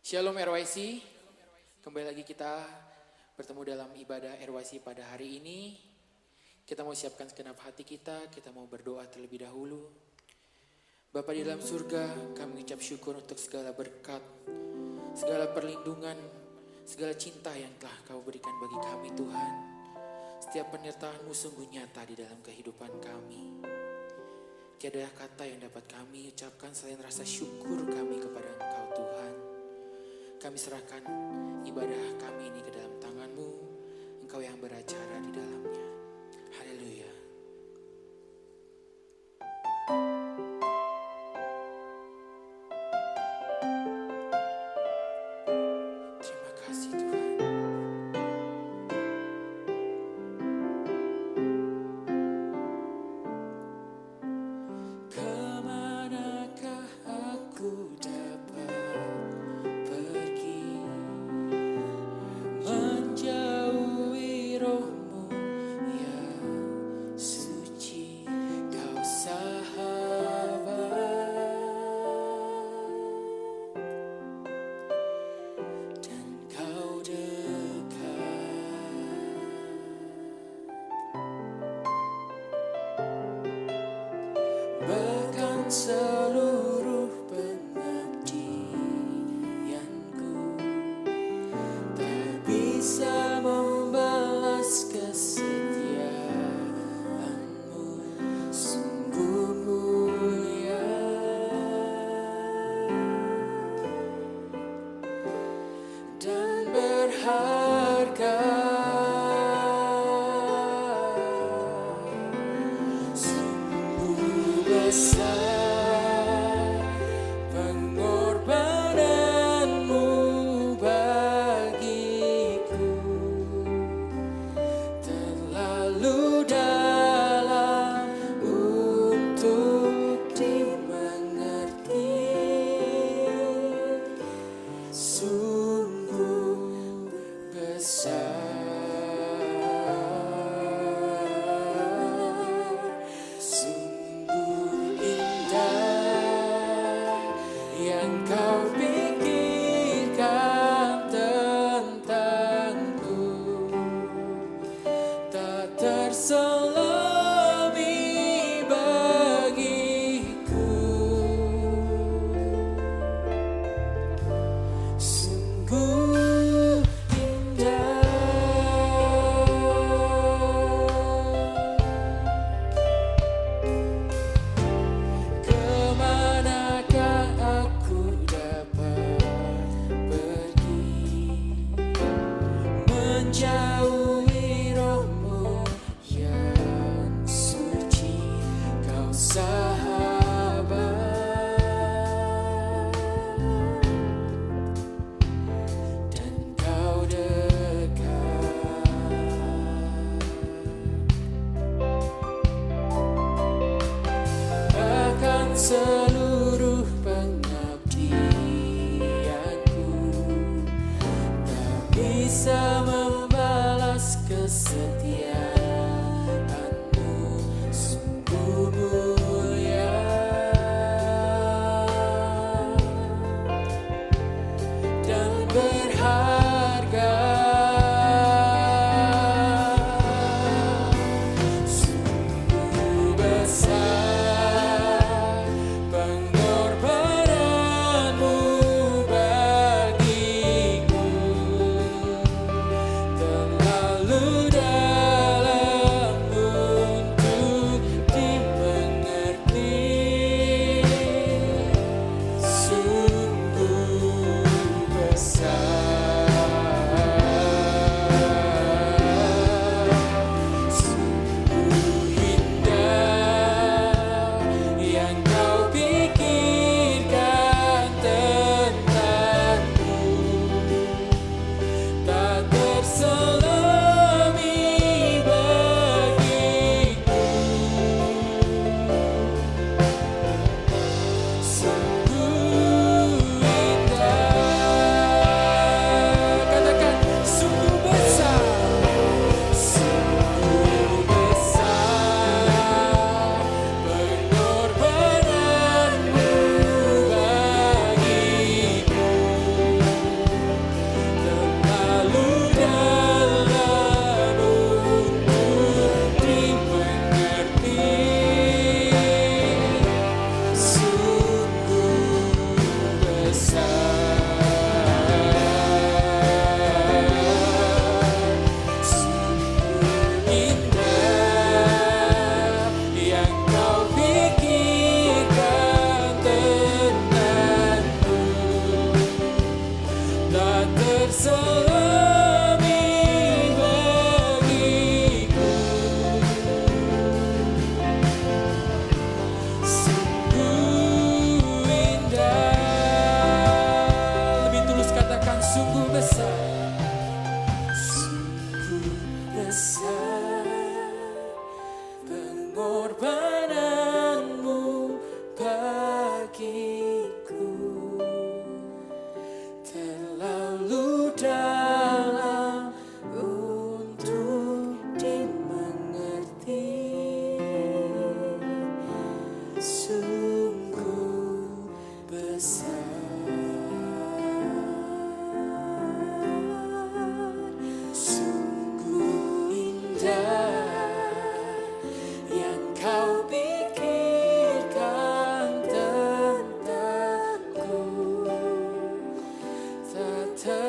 Shalom RYC, kembali lagi kita bertemu dalam ibadah RYC pada hari ini. Kita mau siapkan segenap hati kita mau berdoa terlebih dahulu. Bapa di dalam surga, kami mengucap syukur untuk segala berkat, segala perlindungan, segala cinta yang telah Kau berikan bagi kami Tuhan. Setiap penyertaan-Mu sungguh nyata di dalam kehidupan kami. Tiada kata yang dapat kami ucapkan selain rasa syukur kami kepada Engkau Tuhan. Kami serahkan ibadah kami ini ke dalam tangan-Mu, Engkau yang beracara di dalamnya. Haleluya. Terima kasih Tuhan. Kemanakah aku dapat pergi, menjauhi roh-Mu yang suci, Kau sahabat, dan Kau dekat. Bahkan seluruh pengabdianku tak bisa membalas kesetiaan-Mu, sungguh mulia dan berharga. Sungguh besar pengorbanan-Mu bagiku, terlalu dalam untuk dimengerti. Sungguh besar, sungguh indah yang Kau pikirkan tentangku, tak terselami bagiku. Sungguh indah. Kemanakah aku dapat pergi, menjauhi roh-Mu yang suci, Kau sahabat, dan Kau dekat. Bahkan seluruh pengabdianku tak bisa membalas kesetiaan-Mu, sungguh mulia dan berharga. Sungguh besar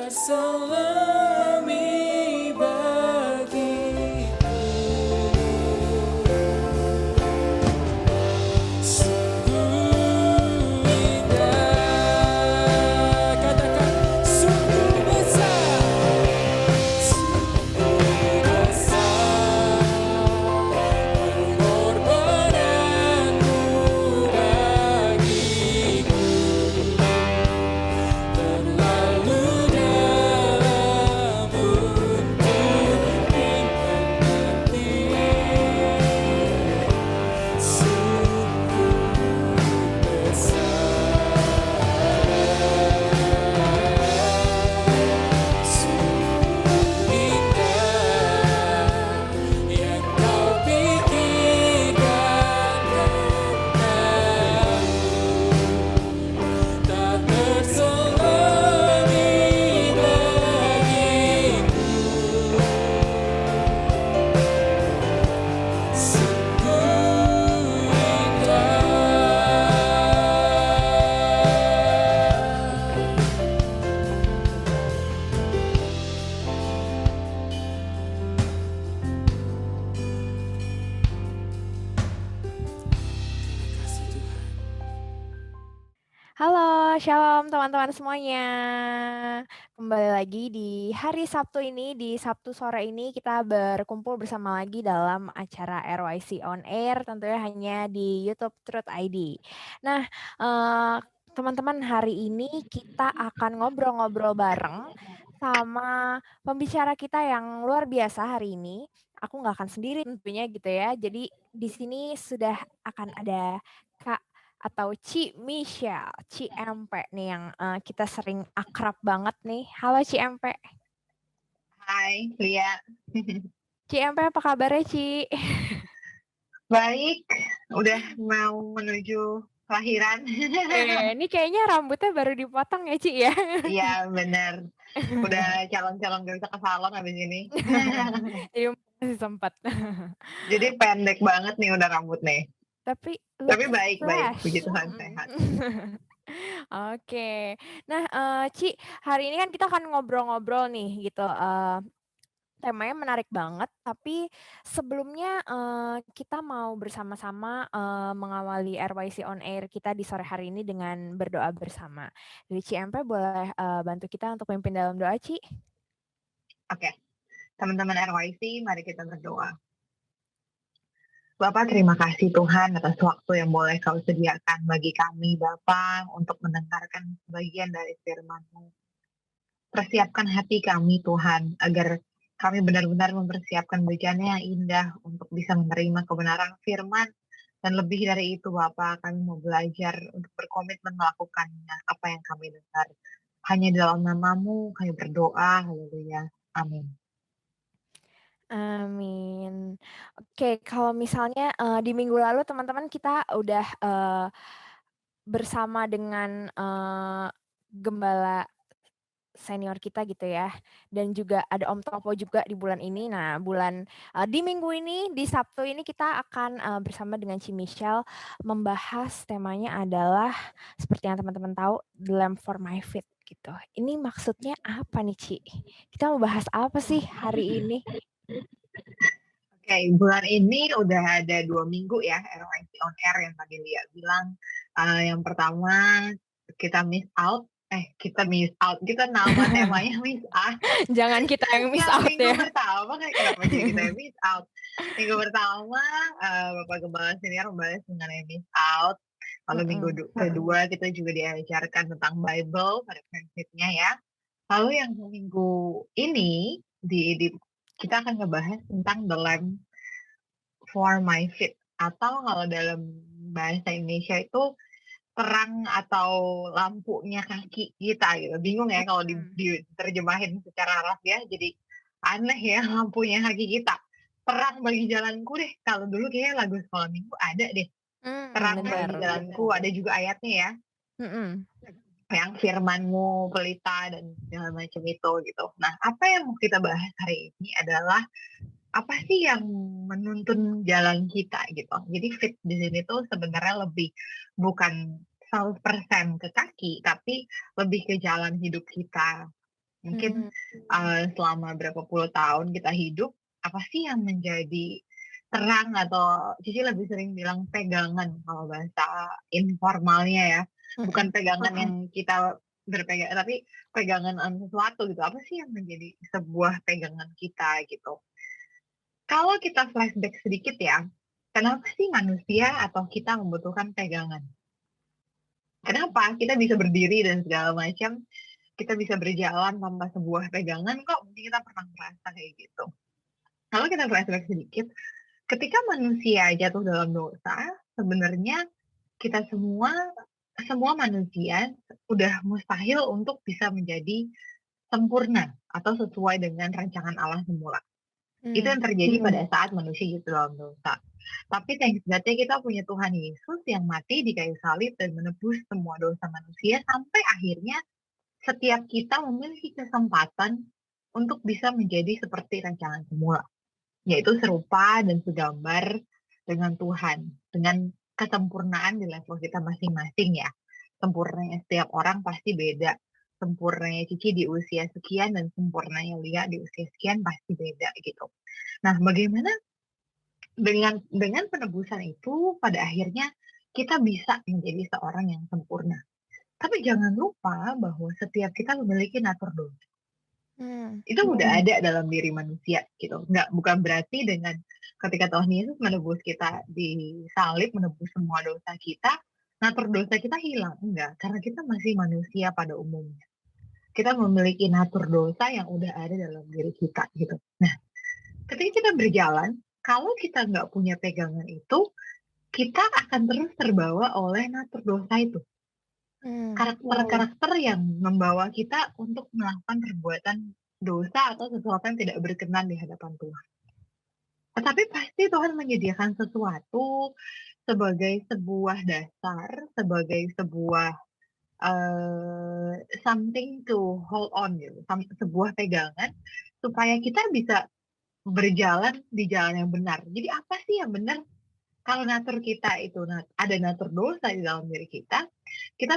selami bagiku. Sungguh indah, katakan sungguh besar, sungguh besar pengorbananmu bagiku. Terlalu dalam untuk dimengerti, sungguh besar, sungguh indah yang kau pikirkan tentangku, tak terselami bagiku. Sungguh Terima kasih Tuhan. Halo, shalom teman-teman semuanya. Kembali lagi di hari Sabtu ini, di Sabtu sore ini kita berkumpul bersama lagi dalam acara RYC On Air, tentunya hanya di YouTube Truth ID. Nah, teman-teman hari ini kita akan ngobrol-ngobrol bareng sama pembicara kita yang luar biasa hari ini. Aku nggak akan sendiri tentunya gitu ya. Jadi di sini sudah akan ada Kak atau Ci Michelle, Ci MP nih yang kita sering akrab banget nih. Halo Ci MP. Hai, Lia. Ci MP apa kabarnya Ci? Baik, udah mau menuju lahiran. Ini kayaknya rambutnya baru dipotong ya Ci ya? Iya, bener. Udah calon-calon gak bisa ke salon habis ini. Jadi masih sempat. Jadi pendek banget nih udah rambut nih. Tapi baik, fresh. puji Tuhan sehat. Oke. Nah, Ci, hari ini kan kita akan ngobrol-ngobrol nih gitu. Temanya menarik banget, tapi sebelumnya kita mau bersama-sama mengawali RYC On Air kita di sore hari ini dengan berdoa bersama. Dari CMP boleh bantu kita untuk memimpin dalam doa, Ci? Oke, teman-teman RYC, mari kita berdoa. Bapak, terima kasih Tuhan atas waktu yang boleh kau sediakan bagi kami, Bapak, untuk mendengarkan bagian dari firman-Mu. Persiapkan hati kami, Tuhan, agar kami benar-benar mempersiapkan bagiannya yang indah untuk bisa menerima kebenaran firman. Dan lebih dari itu, Bapak, kami mau belajar untuk berkomitmen melakukannya, apa yang kami dengar. Hanya di dalam nama-Mu kami berdoa, haleluya, amin. Amin. Oke, kalau misalnya di minggu lalu teman-teman kita udah bersama dengan gembala senior kita gitu ya, dan juga ada Om Topo juga di bulan ini. Nah, di minggu ini, di Sabtu ini kita akan bersama dengan Ci Michelle membahas temanya adalah seperti yang teman-teman tahu, The Lamp for My Feet gitu. Ini maksudnya apa nih Ci? Kita mau bahas apa sih hari ini? Oke, bulan ini udah ada 2 minggu ya RYC On Air yang tadi Lia bilang. Yang pertama kita miss out, kita nama temanya miss out. Jangan kita yang miss out minggu ya. pertama kan kenapa jadi kita yang miss out? Minggu pertama Bapak Gembala Senior membahas mengenai miss out. Lalu minggu kedua kita juga diajarkan tentang Bible pada prinsipnya ya. Lalu yang minggu ini kita akan ngebahas tentang The Lamp for My Feet, atau kalau dalam bahasa Indonesia itu terang atau lampunya kaki kita gitu. Bingung ya kalau diterjemahin secara harfiah, jadi aneh ya, lampunya kaki kita. Terang bagi jalanku deh. Kalau dulu kayaknya lagu sekolah minggu ada deh. Terang bagi jalanku, ada juga ayatnya ya. Yang firman-Mu pelita dan segala macam itu gitu. Nah, apa yang mau kita bahas hari ini adalah apa sih yang menuntun jalan kita gitu. Jadi fit di sini tuh sebenarnya lebih bukan 100% ke kaki, tapi lebih ke jalan hidup kita Mungkin Hmm. selama berapa puluh tahun kita hidup, apa sih yang menjadi terang atau Cici lebih sering bilang pegangan kalau bahasa informalnya ya. Bukan Mm-mm. pegangan yang kita berpegang, tapi pegangan sesuatu gitu. Apa sih yang menjadi sebuah pegangan kita gitu. Kalau kita flashback sedikit ya, kenapa sih manusia atau kita membutuhkan pegangan? Kenapa kita bisa berdiri dan segala macam, kita bisa berjalan tanpa sebuah pegangan kok mungkin kita pernah merasa kayak gitu. Kalau kita flashback sedikit, ketika manusia jatuh dalam dosa, sebenarnya kita semua manusia udah mustahil untuk bisa menjadi sempurna atau sesuai dengan rancangan Allah semula. Itu yang terjadi pada saat manusia jatuh dalam dosa. Tapi thanks God-nya kita punya Tuhan Yesus yang mati di kayu salib dan menebus semua dosa manusia sampai akhirnya setiap kita memiliki kesempatan untuk bisa menjadi seperti rancangan semula, yaitu serupa dan segambar dengan Tuhan, dengan kesempurnaan di level kita masing-masing ya. Sempurnanya setiap orang pasti beda. Sempurnanya Cici di usia sekian dan sempurnanya Lia di usia sekian pasti beda gitu. Nah, bagaimana dengan penebusan itu pada akhirnya kita bisa menjadi seorang yang sempurna. Tapi jangan lupa bahwa setiap kita memiliki natur dosa. Hmm. Itu udah ada dalam diri manusia gitu. Bukan berarti dengan ketika Tuhan Yesus menebus kita di salib, menebus semua dosa kita, natur dosa kita hilang. Enggak, karena kita masih manusia pada umumnya. Kita memiliki natur dosa yang udah ada dalam diri kita gitu. Nah, ketika kita berjalan, kalau kita nggak punya pegangan itu, kita akan terus terbawa oleh natur dosa itu. Karakter-karakter yang membawa kita untuk melakukan perbuatan dosa atau sesuatu yang tidak berkenan di hadapan Tuhan. Tetapi pasti Tuhan menyediakan sesuatu sebagai sebuah dasar, sebagai sebuah something to hold on gitu, sebuah pegangan supaya kita bisa berjalan di jalan yang benar. Jadi apa sih yang benar? Kalau natur kita itu ada natur dosa di dalam diri kita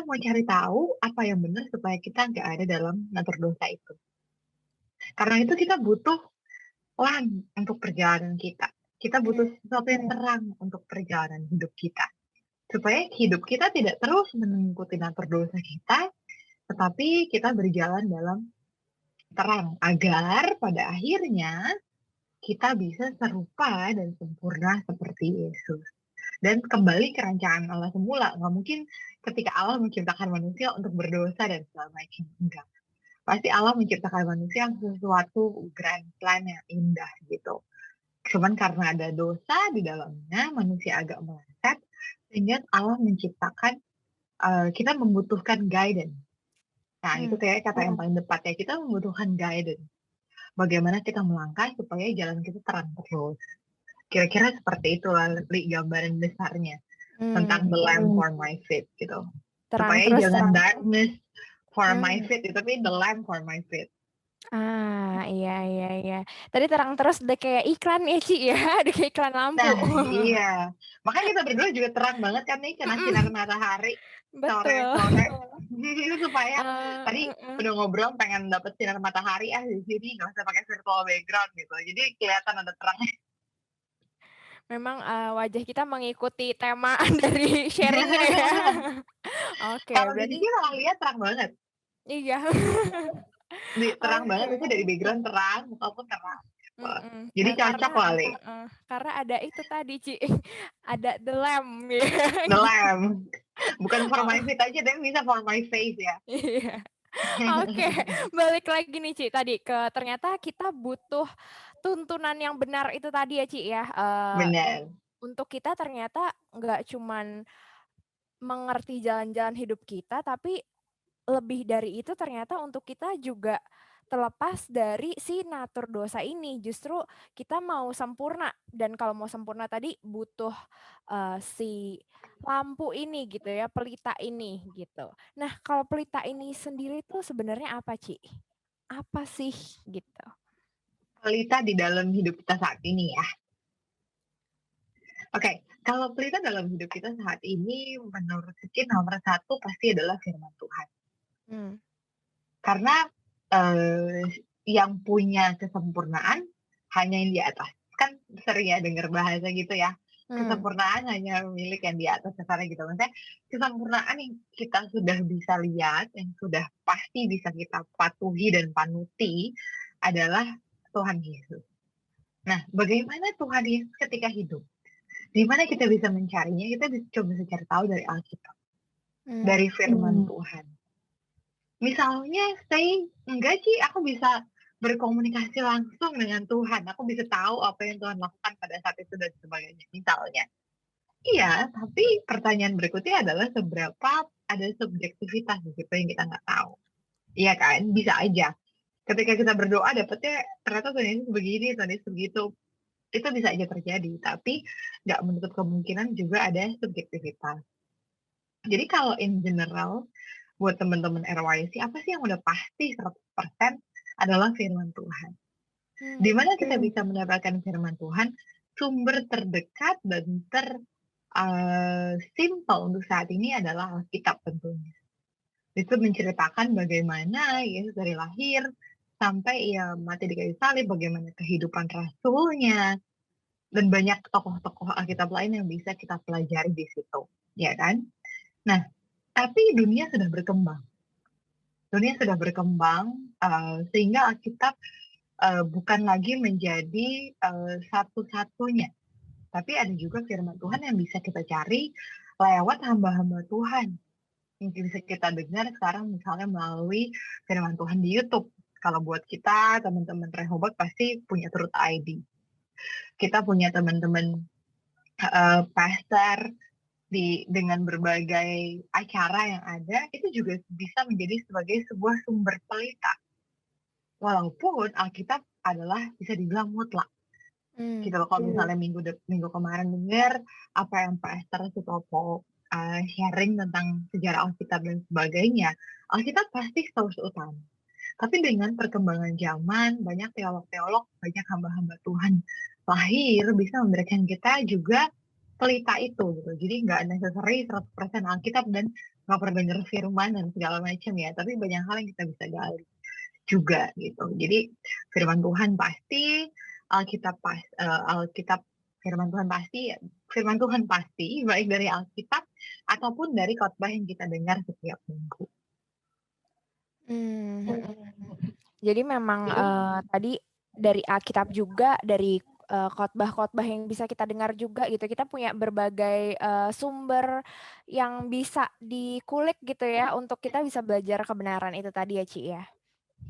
mau cari tahu apa yang benar supaya kita nggak ada dalam natur dosa itu. Karena itu kita butuh lang untuk perjalanan kita. Kita butuh sesuatu yang terang untuk perjalanan hidup kita. Supaya hidup kita tidak terus mengikuti natur dosa kita, tetapi kita berjalan dalam terang. Agar pada akhirnya kita bisa serupa dan sempurna seperti Yesus. Dan kembali ke rancangan Allah semula. Nggak mungkin ketika Allah menciptakan manusia untuk berdosa dan segala macam. Enggak. Pasti Allah menciptakan manusia yang sesuatu grand plan yang indah gitu. Cuman karena ada dosa di dalamnya, manusia agak meleset, sehingga Allah menciptakan, kita membutuhkan guidance. Nah, itu kayak kata yang paling tepat ya, kita membutuhkan guidance. Bagaimana kita melangkah supaya jalan kita terang terus. Kira-kira seperti itulah gambaran besarnya tentang the lamp for my feet gitu. Terang Supaya terus. jangan darkness for my Hmm. feet, tapi the lamp for my feet. Iya. Tadi terang terus udah kayak iklan ya, Ci ya, udah kayak iklan lampu. Nah, iya. Makanya kita berdua juga terang banget kan nih kena sinar matahari Betul. sore-sore. Itu supaya tadi Heeh. udah ngobrol pengen dapet sinar matahari di sini nggak usah pakai virtual background gitu. Jadi kelihatan ada terangnya. Memang wajah kita mengikuti tema dari sharingnya ya. Oke, Kalau di berarti sini malah lihat terang banget. iya. Terang banget, Oke. itu dari background terang, muka pun terang. Gitu. Jadi Nah, cocok lah, Li. karena ada itu tadi, Ci. Ada the lamp ya. The lamp. Bukan for my Oh, feet aja, tapi bisa for my face ya. iya. Oke, balik lagi nih, Ci, tadi ke ternyata kita butuh tuntunan yang benar itu tadi ya, Ci ya. Benar. Untuk kita ternyata nggak cuman mengerti jalan-jalan hidup kita, tapi lebih dari itu ternyata untuk kita juga terlepas dari si natur dosa ini. Justru kita mau sempurna, dan kalau mau sempurna tadi butuh si lampu ini gitu ya, pelita ini gitu. Nah, kalau pelita ini sendiri tuh sebenarnya apa, Ci? Apa sih gitu? Pelita di dalam hidup kita saat ini ya. Oke, kalau pelita dalam hidup kita saat ini, menurut Cici nomor satu pasti adalah firman Tuhan. Hmm. Karena eh, yang punya kesempurnaan hanya yang di atas. Kan sering ya dengar bahasa gitu ya. Kesempurnaan hanya milik yang di atas sana gitu. Maksudnya kesempurnaan yang kita sudah bisa lihat, yang sudah pasti bisa kita patuhi dan panuti adalah Tuhan Yesus. Nah, bagaimana Tuhan Yesus ketika hidup? Di mana kita bisa mencarinya? Kita coba bisa cari tahu dari Alkitab, dari firman Tuhan. Misalnya, enggak sih, aku bisa berkomunikasi langsung dengan Tuhan. Aku bisa tahu apa yang Tuhan lakukan pada saat itu dan sebagainya. Misalnya. Iya, tapi pertanyaan berikutnya adalah seberapa ada subjektivitas di situ yang kita nggak tahu. Iya kan? Bisa aja. Ketika kita berdoa dapetnya ternyata Tuhan Yesus begini, Tuhan Yesus begitu. Itu bisa aja terjadi, tapi nggak menutup kemungkinan juga ada subjektivitas. Jadi kalau in general, buat teman-teman RYC, apa sih yang udah pasti 100% adalah firman Tuhan. Di mana kita bisa mendapatkan firman Tuhan, sumber terdekat dan simple untuk saat ini adalah Alkitab tentunya. Itu menceritakan bagaimana Yesus dari lahir sampai ia mati di kayu salib, bagaimana kehidupan rasulnya, dan banyak tokoh-tokoh Alkitab lain yang bisa kita pelajari di situ, ya kan? Nah, tapi dunia sudah berkembang. Dunia sudah berkembang sehingga Alkitab bukan lagi menjadi satu-satunya. Tapi ada juga firman Tuhan yang bisa kita cari lewat hamba-hamba Tuhan. Yang bisa kita dengar sekarang misalnya melalui firman Tuhan di YouTube. Kalau buat kita, teman-teman Rehoboth pasti punya Truth ID. Kita punya teman-teman pastor dengan berbagai acara yang ada, itu juga bisa menjadi sebagai sebuah sumber pelita. Walaupun Alkitab adalah bisa dibilang mutlak. Gitu loh, kalau misalnya minggu kemarin dengar apa yang Pak Esther Sutopo sharing tentang sejarah Alkitab dan sebagainya, Alkitab pasti source utama. Tapi dengan perkembangan zaman, banyak teolog-teolog, banyak hamba-hamba Tuhan lahir bisa memberikan kita juga pelita itu gitu. Jadi nggak necessary 100% Alkitab dan nggak pernah dengar firman dan segala macam ya. Tapi banyak hal yang kita bisa gali juga gitu. Jadi firman Tuhan pasti, Alkitab firman Tuhan pasti baik dari Alkitab ataupun dari khotbah yang kita dengar setiap minggu. Jadi memang tadi dari Alkitab juga, dari khotbah-khotbah yang bisa kita dengar juga gitu. Kita punya berbagai sumber yang bisa dikulik gitu ya untuk kita bisa belajar kebenaran itu tadi ya, Ci ya.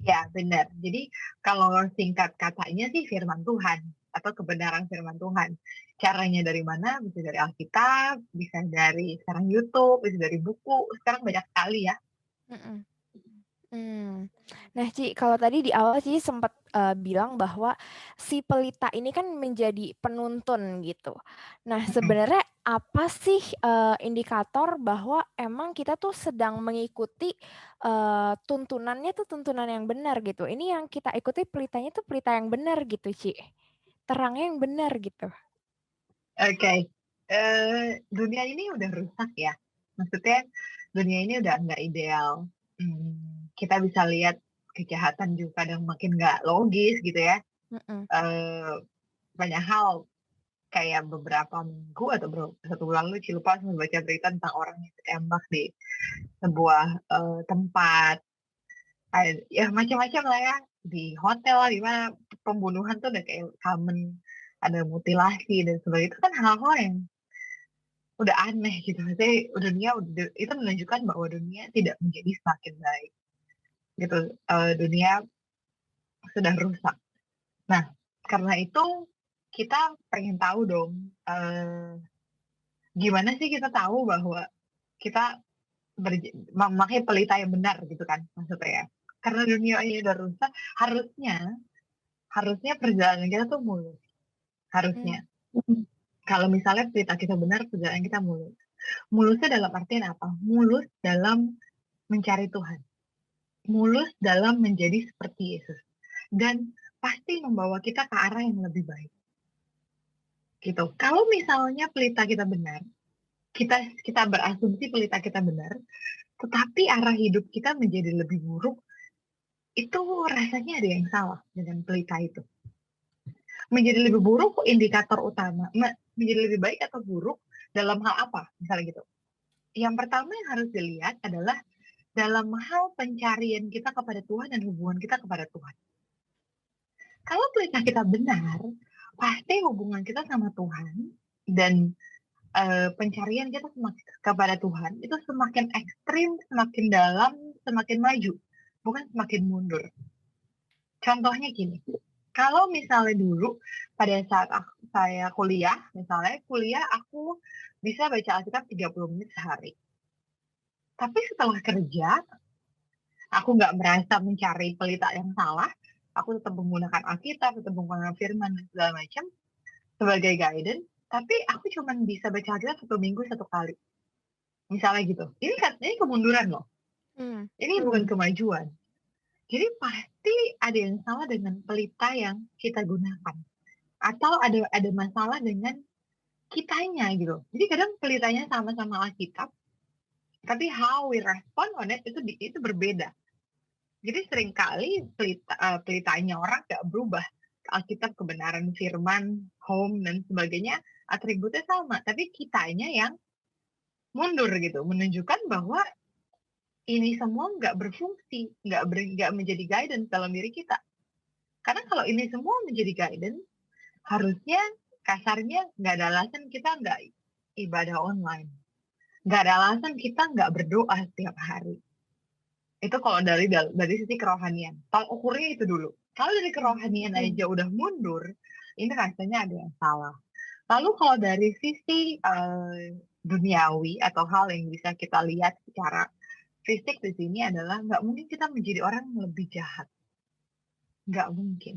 Ya, benar. Jadi kalau singkat katanya sih firman Tuhan atau kebenaran firman Tuhan. Caranya dari mana? Bisa dari Alkitab, bisa dari sekarang YouTube, bisa dari buku. Sekarang banyak sekali ya. Nah, Ci, kalau tadi di awal Ci sempat bilang bahwa si pelita ini kan menjadi penuntun gitu. Nah, sebenarnya apa sih indikator bahwa emang kita tuh sedang mengikuti tuntunannya tuh tuntunan yang benar gitu. Ini yang kita ikuti pelitanya tuh pelita yang benar gitu, Ci. Terangnya yang benar gitu. Oke. Dunia ini udah rusak ya. Maksudnya dunia ini udah nggak ideal. Kita bisa lihat kejahatan juga kadang makin nggak logis gitu ya. Banyak hal kayak beberapa minggu atau satu bulan lalu lupa baca berita tentang orang yang ditembak di sebuah tempat. Ya macam-macam lah ya, di hotel di mana pembunuhan tuh udah kayak common, ada mutilasi dan sebagainya. Itu kan hal-hal yang udah aneh gitu. Maksudnya dunia itu menunjukkan bahwa dunia tidak menjadi semakin baik gitu. Dunia sudah rusak. Nah, karena itu kita pengen tahu dong gimana sih kita tahu bahwa kita memakai pelita yang benar gitu kan maksudnya ya. Karena dunia ini udah rusak, harusnya perjalanan kita tuh mulus. Harusnya. Kalau misalnya pelita kita benar, perjalanan kita mulus. Mulusnya dalam artian apa? Mulus dalam mencari Tuhan. Mulus dalam menjadi seperti Yesus. Dan pasti membawa kita ke arah yang lebih baik. Gitu. Kalau misalnya pelita kita benar, kita berasumsi pelita kita benar, tetapi arah hidup kita menjadi lebih buruk, itu rasanya ada yang salah dengan pelita itu. Menjadi lebih buruk indikator utama, menjadi lebih baik atau buruk dalam hal apa? Misalnya gitu. Yang pertama yang harus dilihat adalah dalam hal pencarian kita kepada Tuhan dan hubungan kita kepada Tuhan. Kalau pelita kita benar, pasti hubungan kita sama Tuhan dan pencarian kita kepada Tuhan itu semakin ekstrim, semakin dalam, semakin maju, bukan semakin mundur. Contohnya gini, kalau misalnya dulu pada saat saya kuliah, misalnya kuliah aku bisa baca Alkitab 30 menit sehari. Tapi setelah kerja, aku nggak merasa mencari pelita yang salah. Aku tetap menggunakan Alkitab, tetap menggunakan firman dan segala macam sebagai guidance. Tapi aku cuma bisa baca Alkitab 1 minggu 1 kali. Misalnya gitu. Ini kemunduran loh. Ini bukan kemajuan. Jadi pasti ada yang salah dengan pelita yang kita gunakan. Atau ada masalah dengan kitanya gitu. Jadi kadang pelitanya sama-sama Alkitab, tapi how we respond on it itu berbeda. Jadi seringkali pelitanya orang gak berubah. Alkitab, kebenaran firman, home, dan sebagainya, atributnya sama. Tapi kitanya yang mundur gitu. Menunjukkan bahwa ini semua nggak berfungsi, nggak menjadi guidance dalam diri kita. Karena kalau ini semua menjadi guidance, harusnya kasarnya nggak ada alasan kita nggak ibadah online. Nggak ada alasan kita nggak berdoa setiap hari. Itu kalau dari sisi kerohanian. Tolak ukurnya itu dulu. Kalau dari kerohanian aja udah mundur, ini rasanya ada yang salah. Lalu kalau dari sisi duniawi atau hal yang bisa kita lihat secara fisik di sini adalah nggak mungkin kita menjadi orang yang lebih jahat. Nggak mungkin.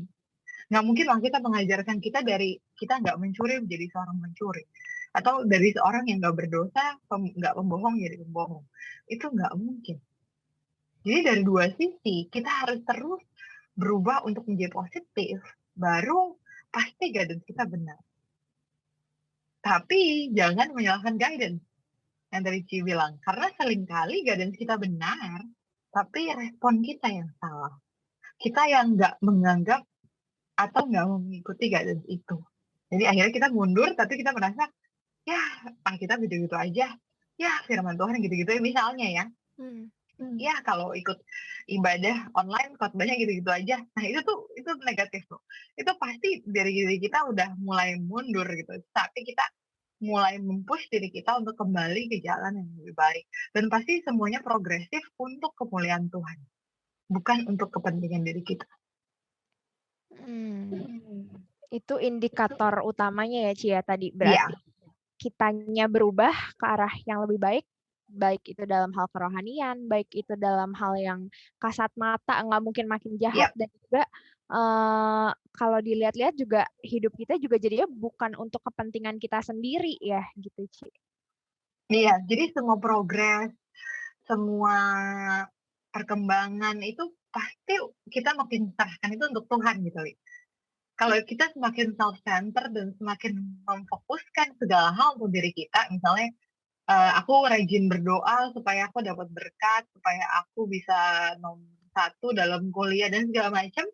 Nggak mungkin lah kita mengajarkan kita dari kita nggak mencuri menjadi seorang mencuri. Atau dari seorang yang nggak berdosa, nggak pembohong jadi pembohong. Itu nggak mungkin. Jadi dari dua sisi, kita harus terus berubah untuk menjadi positif, baru pasti guidance kita benar. Tapi jangan menyalahkan guidance yang tadi Ci bilang. Karena seringkali guidance kita benar, tapi respon kita yang salah. Kita yang nggak menganggap atau nggak mengikuti guidance itu. Jadi akhirnya kita mundur, tapi kita merasa, ya kita gitu-gitu aja. Ya firman Tuhan gitu-gitu misalnya ya. Ya kalau ikut ibadah online khotbahnya gitu-gitu aja. Nah itu negatif tuh. Itu pasti dari diri kita udah mulai mundur gitu. Tapi kita mulai mempush diri kita untuk kembali ke jalan yang lebih baik. Dan pasti semuanya progresif untuk kemuliaan Tuhan. Bukan untuk kepentingan diri kita. Itu indikator utamanya ya Ci ya tadi. Berarti kitanya berubah ke arah yang lebih baik itu dalam hal kerohanian, baik itu dalam hal yang kasat mata, nggak mungkin makin jahat, dan juga kalau dilihat-lihat juga hidup kita juga jadinya bukan untuk kepentingan kita sendiri ya gitu Ci. Iya, jadi semua progres, semua perkembangan itu pasti kita makin serahkan itu untuk Tuhan gitu. Kalau kita semakin self-centered dan semakin memfokuskan segala hal untuk diri kita, misalnya aku rajin berdoa supaya aku dapat berkat, supaya aku bisa nomor 1 dalam kuliah dan segala macam,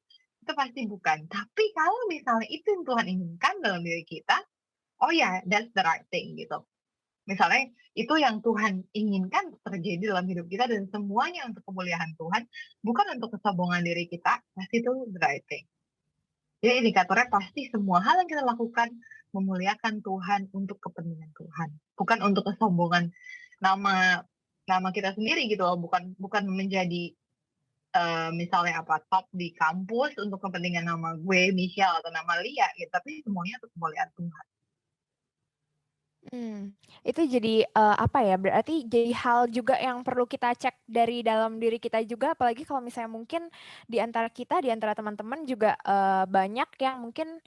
itu pasti bukan. Tapi kalau misalnya itu yang Tuhan inginkan dalam diri kita, oh ya, that's the right thing gitu. Misalnya itu yang Tuhan inginkan terjadi dalam hidup kita dan semuanya untuk kemuliaan Tuhan, bukan untuk kesombongan diri kita, pasti itu the right thing. Jadi indikatornya pasti semua hal yang kita lakukan memuliakan Tuhan untuk kepentingan Tuhan, bukan untuk kesombongan nama kita sendiri gitu loh, bukan menjadi misalnya top di kampus untuk kepentingan nama gue Michelle atau nama Lia gitu, tapi semuanya untuk kemuliaan Tuhan. Itu jadi berarti jadi hal juga yang perlu kita cek dari dalam diri kita juga, apalagi kalau misalnya mungkin di antara teman-teman juga banyak yang mungkin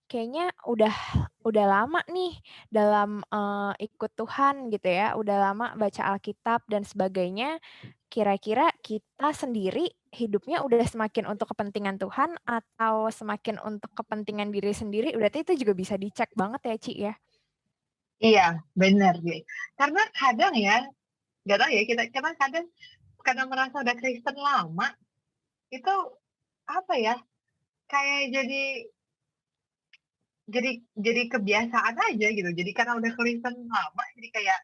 kayaknya udah lama nih dalam ikut Tuhan gitu ya, udah lama baca Alkitab dan sebagainya. Kira-kira kita sendiri hidupnya udah semakin untuk kepentingan Tuhan atau semakin untuk kepentingan diri sendiri, berarti itu juga bisa dicek banget ya Ci ya. Iya, benar gue. Karena kadang ya, nggak tahu ya, kita kadang karena merasa udah Kristen lama, itu apa ya, kayak jadi kebiasaan aja gitu. Jadi karena udah Kristen lama, jadi kayak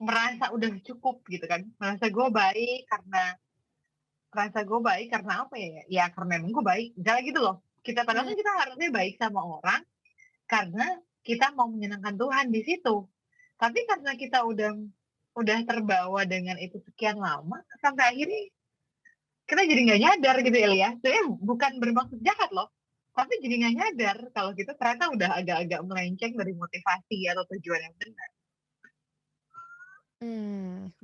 merasa udah cukup gitu kan. Merasa gue baik karena apa ya? Ya karena emang gue baik. Misalnya gitu loh. Padahal Hmm. kan kita harusnya baik sama orang karena kita mau menyenangkan Tuhan di situ. Tapi karena kita udah terbawa dengan itu sekian lama, sampai akhirnya kita jadi nggak nyadar gitu ya. Sebenarnya bukan bermaksud jahat loh, tapi jadi nggak nyadar kalau kita ternyata udah agak-agak melenceng dari motivasi atau tujuan yang benar.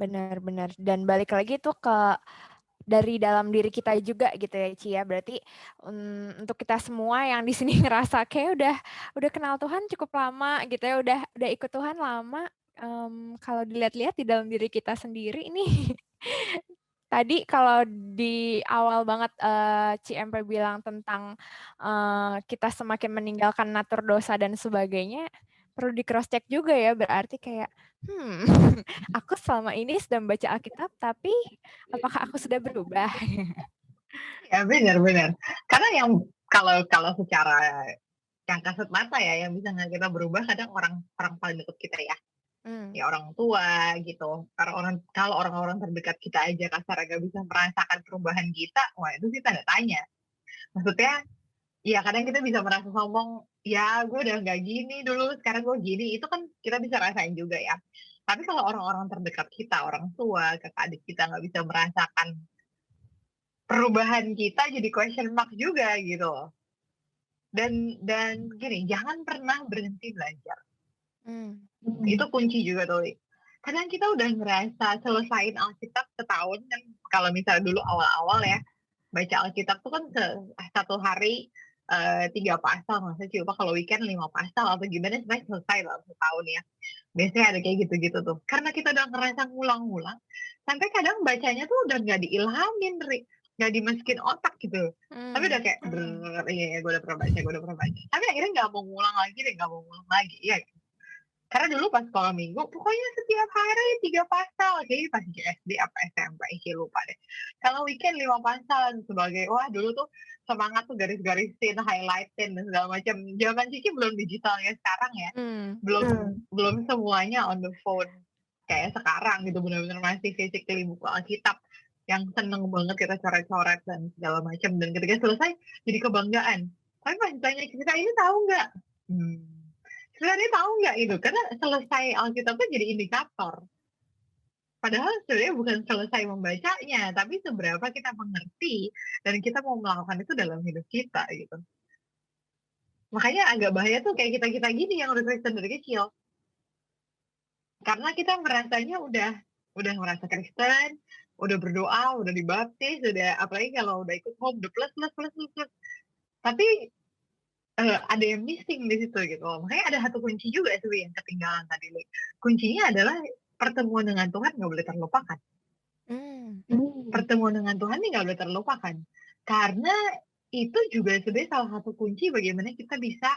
Benar-benar. Dan balik lagi tuh ke dari dalam diri kita juga gitu ya, Ci ya. Berarti untuk kita semua yang di sini ngerasa kayak udah kenal Tuhan cukup lama gitu ya, udah ikut Tuhan lama. Kalau dilihat-lihat di dalam diri kita sendiri ini tadi kalau di awal banget Ci bilang tentang kita semakin meninggalkan natur dosa dan sebagainya, perlu di cross check juga ya, berarti kayak aku selama ini sudah membaca Alkitab, tapi apakah aku sudah berubah? Ya benar-benar. Karena yang kalau secara yang kasat mata ya, yang bisa nggak kita berubah kadang orang paling dekat kita ya. Ya orang tua gitu. Kalau orang-orang terdekat kita aja kasar gak bisa merasakan perubahan kita, wah itu sih tanda tanya. Maksudnya, ya kadang kita bisa merasa sombong, ya gue udah nggak gini dulu, sekarang gue gini. Itu kan kita bisa rasain juga ya. Tapi kalau orang-orang terdekat kita, orang tua, kakak adik kita nggak bisa merasakan perubahan kita, jadi question mark juga gitu loh. Dan gini, jangan pernah berhenti belajar. Itu kunci juga tuh. Kadang kita udah ngerasa selesaiin Alkitab setahun kan, kalau misalnya dulu awal-awal ya, baca Alkitab tuh kan satu hari 3 pasal, maksudnya coba kalau weekend 5 pasal atau gimana sebenarnya selesai lah setahun ya. Biasanya ada kayak gitu-gitu tuh. Karena kita udah ngerasa ngulang-ngulang, sampai kadang bacanya tuh udah nggak diilhamin, nggak dimasukin otak gitu. Tapi udah kayak, iya gue udah pernah baca. Tapi akhirnya nggak mau ngulang lagi, ya. Karena dulu pas sekolah minggu, pokoknya setiap hari 3 pasal. Kayaknya pas SD apa SMP, sih lupa deh. Kalau weekend 5 pasal sebagai, wah dulu tuh semangat tuh garis-garisin, highlightin, dan segala macam. Zaman Cici belum digitalnya sekarang ya. Belum semuanya on the phone. Kayak sekarang gitu, benar-benar masih physically buku Alkitab. Yang seneng banget kita coret-coret dan segala macam. Dan ketika selesai, jadi kebanggaan. Tapi pas ditanya kita ini tahu nggak? Sebenarnya tahu nggak itu? Karena selesai Alkitab itu jadi indikator. Padahal sebenarnya bukan selesai membacanya, tapi seberapa kita mengerti dan kita mau melakukan itu dalam hidup kita gitu. Makanya agak bahaya tuh kayak kita gini yang udah Kristen dari kecil. Karena kita merasanya udah merasa Kristen, udah berdoa, udah dibaptis, udah apalagi kalau udah ikut home, udah plus. Tapi ada yang missing di situ gitu. Makanya ada satu kunci juga sih yang ketinggalan tadi. Kuncinya adalah pertemuan dengan Tuhan nggak boleh terlupakan. Pertemuan dengan Tuhan ini nggak boleh terlupakan. Karena itu juga sebenarnya salah satu kunci bagaimana kita bisa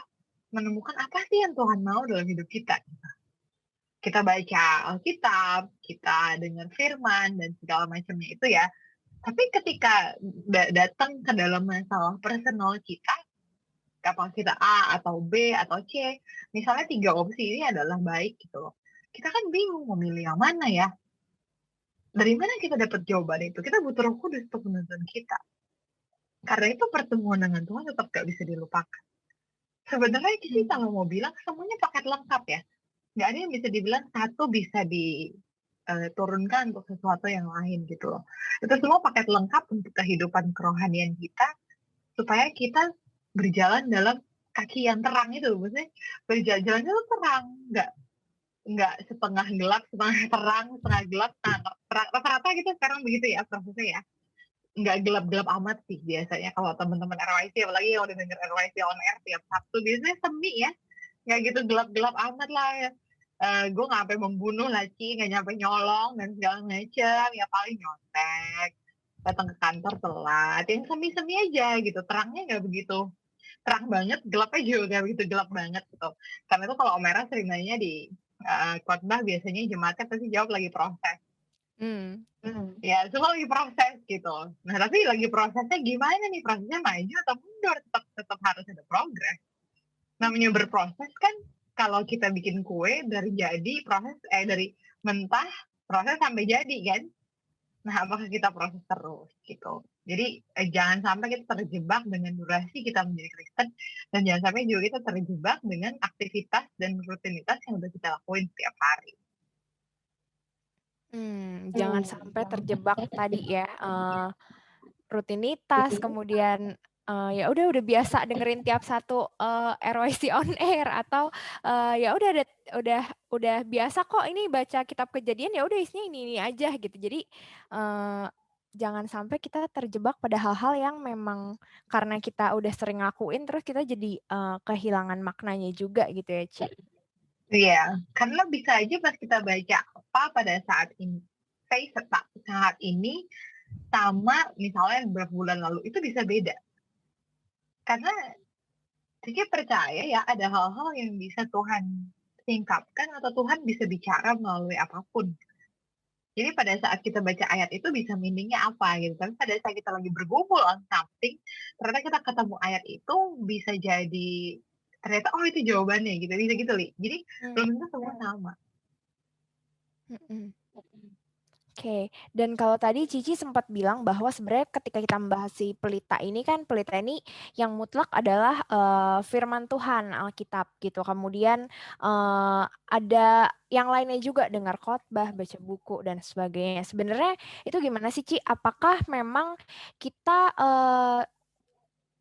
menemukan apa sih yang Tuhan mau dalam hidup kita. Kita baca Alkitab, kita dengar firman, dan segala macamnya itu ya. Tapi ketika datang ke dalam masalah personal kita, apa kita A atau B atau C, misalnya 3 opsi ini adalah baik gitu loh. Kita kan bingung mau milih yang mana ya. Dari mana kita dapat jawaban itu? Kita butuh Roh Kudus untuk menuntun kita. Karena itu pertemuan dengan Tuhan tetap gak bisa dilupakan. Sebenarnya sih kalau mau bilang semuanya paket lengkap ya. Gak ada yang bisa dibilang satu bisa diturunkan untuk sesuatu yang lain gitu loh. Itu semua paket lengkap untuk kehidupan kerohanian kita supaya kita berjalan dalam kaki yang terang itu. Maksudnya berjalannya itu terang, nggak setengah gelap, setengah terang, setengah gelap. Nah, rata-rata gitu sekarang begitu ya prosesnya ya. Nggak gelap-gelap amat sih biasanya kalau teman-teman RYC, apalagi yang udah denger RYC on air tiap Sabtu, biasanya semi ya. Nggak gitu gelap-gelap amat lah ya. Gue nggak sampai membunuh lah, nggak nyampe nyolong dan segala macam. Ya paling nyontek, datang ke kantor telat, yang semi-semi aja gitu. Terangnya nggak begitu terang banget, gelapnya juga nggak begitu gelap banget gitu. Karena itu kalau Om Era sering nanya di khotbah biasanya jemaatnya pasti jawab lagi proses. Hmm. Ya, semua lagi proses gitu. Nah, tapi lagi prosesnya gimana nih? Prosesnya maju atau mundur? Tetap harus ada progres. Namanya berproses kan, kalau kita bikin kue dari jadi proses dari mentah proses sampai jadi kan. Nah, apakah kita proses terus gitu. Jadi jangan sampai kita terjebak dengan durasi kita menjadi Kristen, dan jangan sampai juga kita terjebak dengan aktivitas dan rutinitas yang udah kita lakuin setiap hari. Jangan sampai terjebak tadi ya, rutinitas, kemudian ya udah biasa dengerin tiap satu RYC on air, atau ya udah biasa kok ini baca kitab Kejadian, ya udah isinya ini aja gitu. Jadi jangan sampai kita terjebak pada hal-hal yang memang karena kita udah sering ngakuin terus kita jadi kehilangan maknanya juga gitu ya, Ci. Iya, karena bisa aja pas kita baca apa pada saat ini, saat ini sama misalnya beberapa bulan lalu itu bisa beda. Karena saya percaya ya ada hal-hal yang bisa Tuhan singkapkan atau Tuhan bisa bicara melalui apapun. Jadi pada saat kita baca ayat itu bisa meaningnya apa gitu. Tapi pada saat kita lagi bergumul on something, ternyata kita ketemu ayat itu bisa jadi ternyata oh itu jawabannya gitu, bisa gitu Li. Jadi belum tentu semua sama. Oke, dan kalau tadi Cici sempat bilang bahwa sebenarnya ketika kita membahas si pelita ini kan, pelita ini yang mutlak adalah firman Tuhan, Alkitab gitu. Kemudian ada yang lainnya juga, dengar khotbah, baca buku dan sebagainya. Sebenarnya itu gimana sih, Ci? Apakah memang kita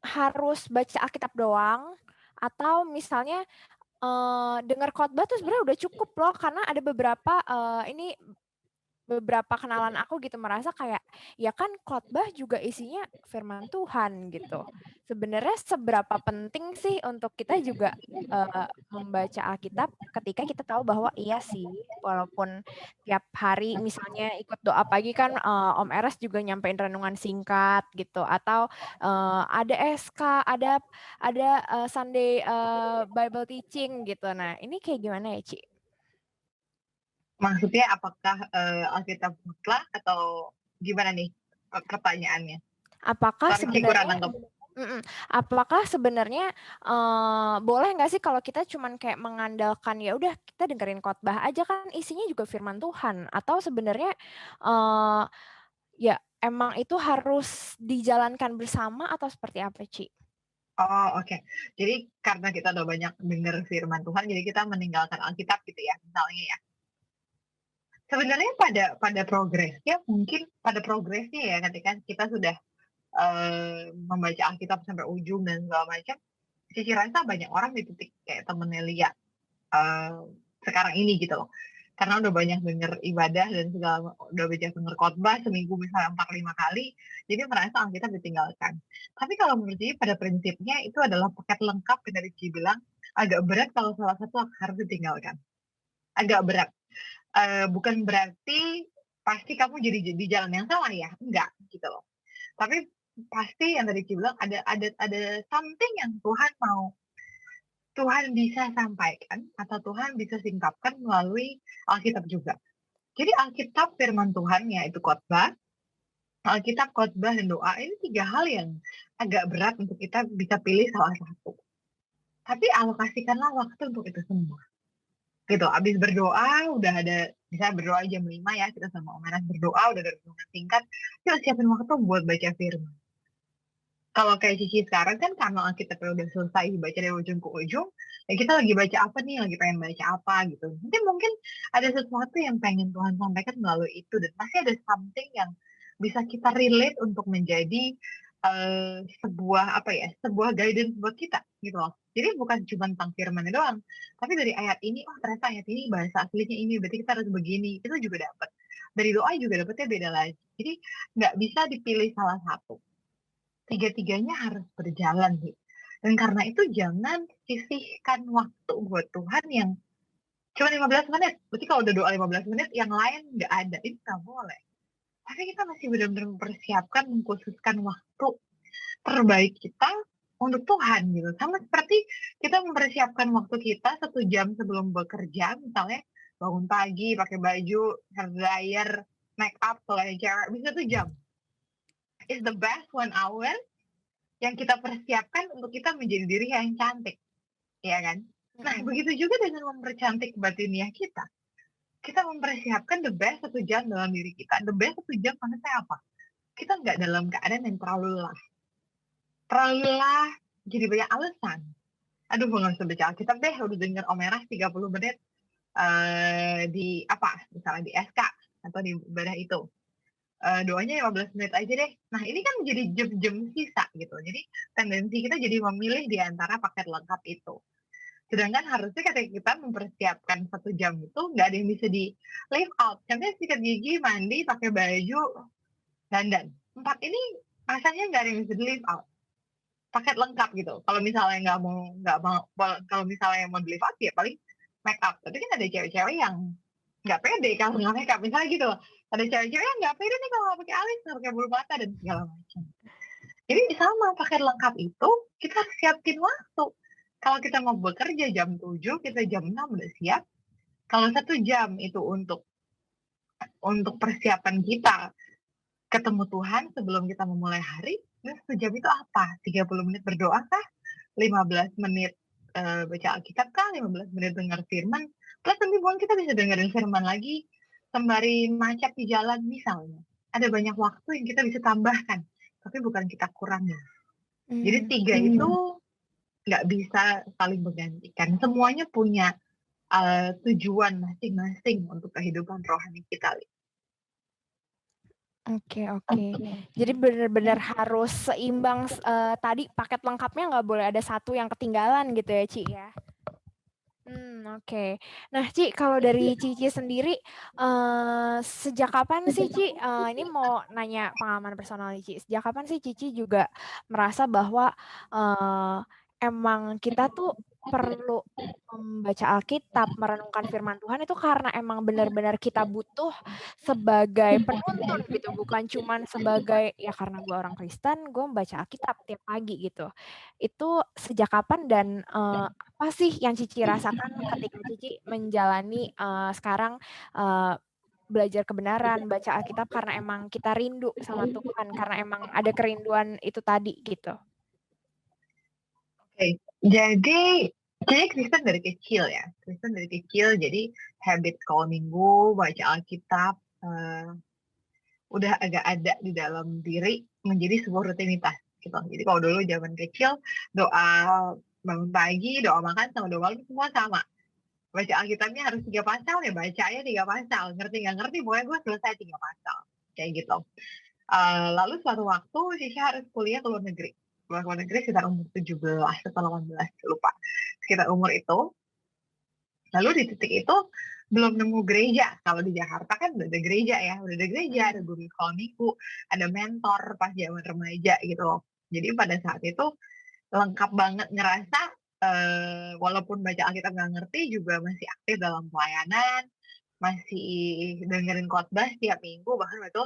harus baca Alkitab doang, atau misalnya dengar khotbah tuh sebenarnya udah cukup loh, karena ada beberapa kenalan aku gitu merasa kayak ya kan khotbah juga isinya firman Tuhan gitu. Sebenarnya seberapa penting sih untuk kita juga membaca Alkitab ketika kita tahu bahwa iya sih, walaupun tiap hari misalnya ikut doa pagi kan, Om Eras juga nyampein renungan singkat gitu, atau ada SK, ada Sunday Bible teaching gitu. Nah, ini kayak gimana ya, Ci? Maksudnya apakah Alkitab mutlak atau gimana nih pertanyaannya? Apakah Sorry, Ci, kurang sebenarnya nangkep. Apakah sebenarnya boleh nggak sih kalau kita cuman kayak mengandalkan ya udah kita dengerin khotbah aja kan isinya juga firman Tuhan, atau sebenarnya eh, ya emang itu harus dijalankan bersama atau seperti apa, Ci? Oh, oke. Jadi karena kita udah banyak dengar firman Tuhan, jadi kita meninggalkan Alkitab gitu ya, misalnya ya. Sebenarnya pada progresnya, mungkin pada progresnya ya, ketika kita sudah membaca Alkitab sampai ujung dan segala macam, Cici rasa banyak orang di titik kayak temennya Lia sekarang ini gitu loh. Karena udah banyak denger ibadah dan segala, udah banyak denger khotbah seminggu misalnya 4-5 kali, jadi merasa Alkitab ditinggalkan. Tapi kalau menurut Cici pada prinsipnya itu adalah paket lengkap yang dari Cici bilang, agak berat kalau salah satu harus ditinggalkan. Agak berat. Bukan berarti pasti kamu jadi di jalan yang salah ya, enggak gitu loh. Tapi pasti yang tadi Cici bilang ada something yang Tuhan bisa sampaikan atau Tuhan bisa singkapkan melalui Alkitab juga. Jadi Alkitab firman Tuhan yaitu khotbah, Alkitab khotbah dan doa ini 3 hal yang agak berat untuk kita bisa pilih salah satu. Tapi alokasikanlah waktu untuk itu semua. Gitu, abis berdoa udah ada misalnya berdoa jam 5 ya, kita sama Om Eras berdoa udah ada renungan singkat, yuk siapin waktu buat baca firman. Kalau kayak Cici sekarang kan karena kita udah selesai baca dari ujung ke ujung, ya kita lagi baca apa nih, lagi pengen baca apa gitu. Nanti mungkin ada sesuatu yang pengen Tuhan sampaikan melalui itu, dan pasti ada something yang bisa kita relate untuk menjadi sebuah apa ya, sebuah guidance buat kita gitu loh. Jadi bukan cuma tentang firman doang, tapi dari ayat ini, oh ternyata ayat ini bahasa aslinya ini, berarti kita harus begini. Itu juga dapat. Dari doa juga dapetnya beda lagi. Jadi nggak bisa dipilih salah satu. Tiga-tiganya harus berjalan sih. Dan karena itu jangan sisihkan waktu buat Tuhan yang cuma 15 menit. Berarti kalau udah doa 15 menit, yang lain nggak ada. Itu nggak boleh. Tapi kita masih benar-benar mempersiapkan, mengkhususkan waktu terbaik kita untuk Tuhan gitu. Sama seperti kita mempersiapkan waktu kita 1 jam sebelum bekerja, misalnya bangun pagi, pakai baju, hair dryer, make up kalau yang cewek bisa 1 jam. It's the best 1 hour yang kita persiapkan untuk kita menjadi diri yang cantik, ya kan? Nah, begitu juga dengan mempercantik batiniah kita. Kita mempersiapkan the best 1 jam dalam diri kita. The best 1 jam maksudnya apa? Kita nggak dalam keadaan yang terlalu lelah. Terlalu lelah, jadi banyak alasan. Aduh, nggak usah baca Alkitab deh, udah denger Omerah 30 menit di apa, misalnya di SK atau di ibadah itu. Doanya 15 menit aja deh. Nah, ini kan menjadi jam-jam sisa gitu. Jadi tendensi kita jadi memilih di antara paket lengkap itu. Sedangkan harusnya ketika kita mempersiapkan 1 jam itu nggak ada yang bisa di leave out. Contohnya sikat gigi, mandi, pakai baju, dandan. 4 ini rasanya nggak ada yang bisa di leave out. Paket lengkap gitu. Kalau misalnya nggak mau kalau misalnya mau di leave out ya paling make up. Tapi kan ada cewek-cewek yang nggak pede kalau nggak make up. Misalnya gitu loh. Ada cewek-cewek yang nggak pede nih kalau nggak pakai alis, nggak pakai bulu mata dan segala macam. Jadi sama paket lengkap itu kita harus siapin waktu. Kalau kita mau bekerja jam 7, kita jam 6 udah siap. Kalau 1 jam itu untuk persiapan kita ketemu Tuhan sebelum kita memulai hari, nah 1 jam itu apa? 30 menit berdoa kah? 15 menit baca Alkitab kah? 15 menit dengar firman? Plus nanti bukan kita bisa dengerin firman lagi sembari macet di jalan misalnya. Ada banyak waktu yang kita bisa tambahkan, tapi bukan kita kurangi. Jadi 3 itu nggak bisa saling menggantikan. Semuanya punya tujuan masing-masing untuk kehidupan rohani kita. Oke. Jadi benar-benar harus seimbang, tadi paket lengkapnya nggak boleh ada satu yang ketinggalan gitu ya, Ci ya? Oke. Nah, Ci, kalau dari Cici sendiri, sejak kapan sih, Ci, ini mau nanya pengalaman personal nih, Ci. Sejak kapan sih Cici juga merasa bahwa emang kita tuh perlu membaca Alkitab, merenungkan firman Tuhan itu karena emang benar-benar kita butuh sebagai penuntun gitu, bukan cuman sebagai, ya karena gue orang Kristen, gue membaca Alkitab tiap pagi gitu. Itu sejak kapan dan apa sih yang Cici rasakan ketika Cici menjalani sekarang belajar kebenaran, baca Alkitab karena emang kita rindu sama Tuhan, karena emang ada kerinduan itu tadi gitu. Oke, jadi Kristen dari kecil ya. Kristen dari kecil, jadi habit kalau minggu baca Alkitab udah agak ada di dalam diri menjadi sebuah rutinitas gitu. Jadi kalau dulu zaman kecil doa bangun pagi, doa makan sama doa malam semua sama. Baca Alkitabnya harus 3 pasal ya bacanya 3 pasal. Ngerti nggak ngerti pokoknya gue selesai 3 pasal. Kayak gitu. Lalu suatu waktu Sisha harus kuliah ke luar negeri. Keluar negeri sekitar umur 17 atau 18, lupa. Sekitar umur itu. Lalu di titik itu belum nemu gereja. Kalau di Jakarta kan udah ada gereja ya. Udah ada gereja, ada guru sekolah minggu, ada mentor pas zaman remaja gitu loh. Jadi pada saat itu lengkap banget ngerasa walaupun baca Alkitab nggak ngerti juga masih aktif dalam pelayanan, masih dengerin khotbah setiap minggu, bahkan itu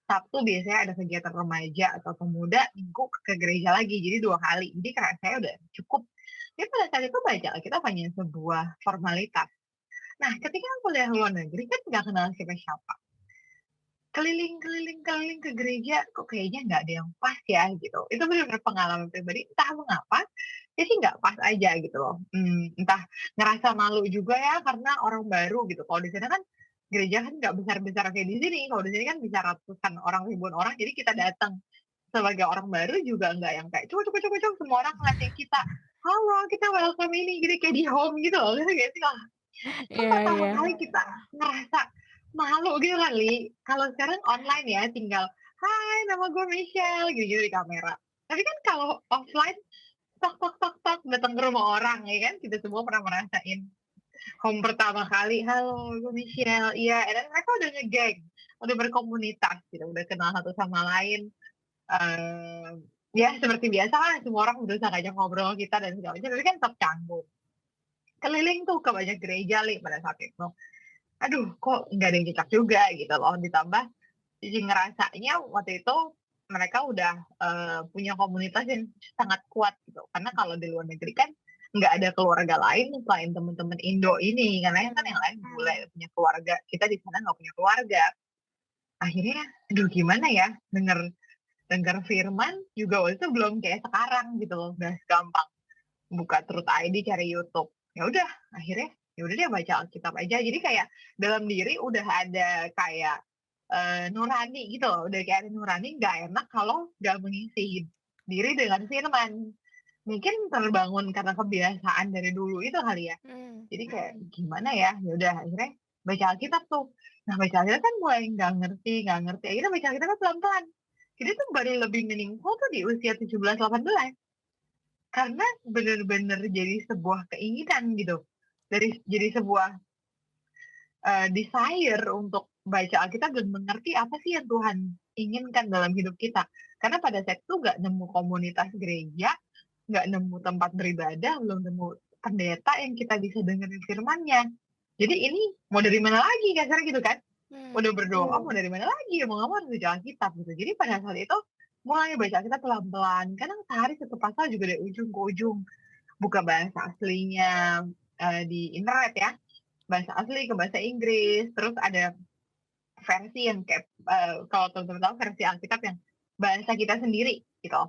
Sabtu biasanya ada kegiatan remaja atau pemuda, minggu ke gereja lagi, jadi 2 kali. Jadi saya udah cukup. Tapi pada saat itu baca Alkitab hanya sebuah formalitas. Nah, ketika aku kuliah luar negeri kan nggak kenal siapa-siapa. Keliling ke gereja, kok kayaknya nggak ada yang pas ya gitu. Itu benar-benar pengalaman pribadi, entah mengapa, jadi nggak pas aja gitu loh. Entah ngerasa malu juga ya karena orang baru gitu. Kalau di sana kan gereja kan nggak besar-besar kayak di sini. Kalau di sini kan bisa ratusan orang, ribuan orang. Jadi kita datang sebagai orang baru juga nggak yang kayak cuk semua orang ngeliatin kita. Halo, kita welcome ini, jadi kayak di home gitu loh. Gitu sih lah. Kan pertama kali kita ngerasa malu gitu kali. Kalau sekarang online ya tinggal, hai nama gue Michelle, gitu di kamera. Tapi kan kalau offline, tok datang ke rumah orang ya kan. Kita semua pernah merasain home pertama kali, halo gue Michelle, iya. Dan mereka udah ngegeng, udah berkomunitas gitu, udah kenal satu sama lain. Ya seperti biasa lah, semua orang berusaha ngajak ngobrol kita dan segala macam. Tapi kan tetap canggung. Keliling tuh ke banyak gereja pada saat itu. Aduh, kok nggak ada yang cocok juga gitu loh. Ditambah jadi ngerasanya waktu itu mereka udah punya komunitas yang sangat kuat gitu. Karena kalau di luar negeri kan nggak ada keluarga lain selain teman-teman Indo ini. Karena kan yang lain boleh punya keluarga. Kita di sana nggak punya keluarga. akhirnya aduh gimana ya, denger firman juga waktu itu belum kayak sekarang gitu loh, udah gampang buka Truth ID cari YouTube. Ya udah, akhirnya ya udah deh baca Alkitab aja. Jadi kayak dalam diri udah ada kayak nurani gitu loh, udah kayak ada nurani nggak enak kalau nggak mengisi diri dengan firman. Mungkin terbangun karena kebiasaan dari dulu itu kali ya. Jadi kayak gimana ya? Ya udah akhirnya baca Alkitab tuh. Nah, baca Alkitab kan mulai nggak ngerti. Akhirnya baca Alkitab pelan-pelan. Jadi tuh baru lebih meaningful tuh di usia 17-18. Karena bener-bener jadi sebuah keinginan gitu. Jadi sebuah desire untuk baca Alkitab dan mengerti apa sih yang Tuhan inginkan dalam hidup kita. Karena pada saat itu nggak nemu komunitas gereja, nggak nemu tempat beribadah, belum nemu pendeta yang kita bisa dengerin firman-Nya. Jadi ini mau dari mana lagi kasar gitu kan? Udah berdoa mau dari mana lagi? Mau nggak mau harus baca Alkitab gitu. Jadi pada saat itu mulai baca Alkitab pelan-pelan. Kadang sehari satu pasal juga dari ujung ke ujung. Buka bahasa aslinya di internet ya. Bahasa asli ke bahasa Inggris. Terus ada versi yang kayak kalau teman-teman tahu versi Alkitab yang bahasa kita sendiri gitu.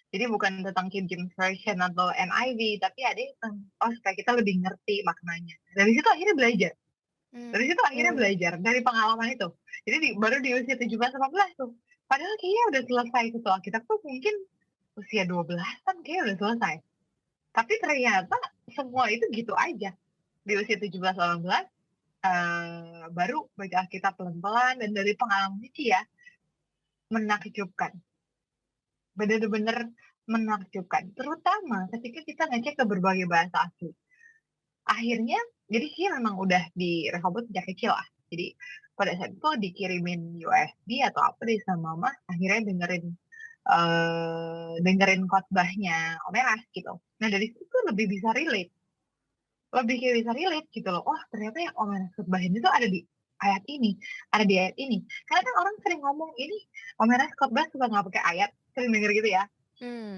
Jadi bukan tentang King James Version atau NIV, tapi ada yang supaya kita lebih ngerti maknanya. Dari situ akhirnya belajar. Dari pengalaman itu. Jadi baru di usia 17-18 tuh. Padahal kayaknya udah selesai satu Alkitab tuh mungkin usia 12-an kayaknya udah selesai. Tapi ternyata semua itu gitu aja. Di usia 17-18 baru baca Alkitab pelan-pelan dan dari pengalaman itu ya menakjubkan. Benar-benar menakjubkan. Terutama ketika kita ngecek ke berbagai bahasa asli. Akhirnya, jadi sih memang udah di Rehoboth sejak kecil lah. Jadi pada saat itu dikirimin USB atau apa deh sama mama, akhirnya dengerin khotbahnya Om Eras gitu. Nah dari situ lebih bisa relate gitu loh. Oh ternyata yang Om Eras khotbahin itu ada di ayat ini. Karena kan orang sering ngomong ini Om Eras khotbah suka nggak pakai ayat, sering denger gitu ya.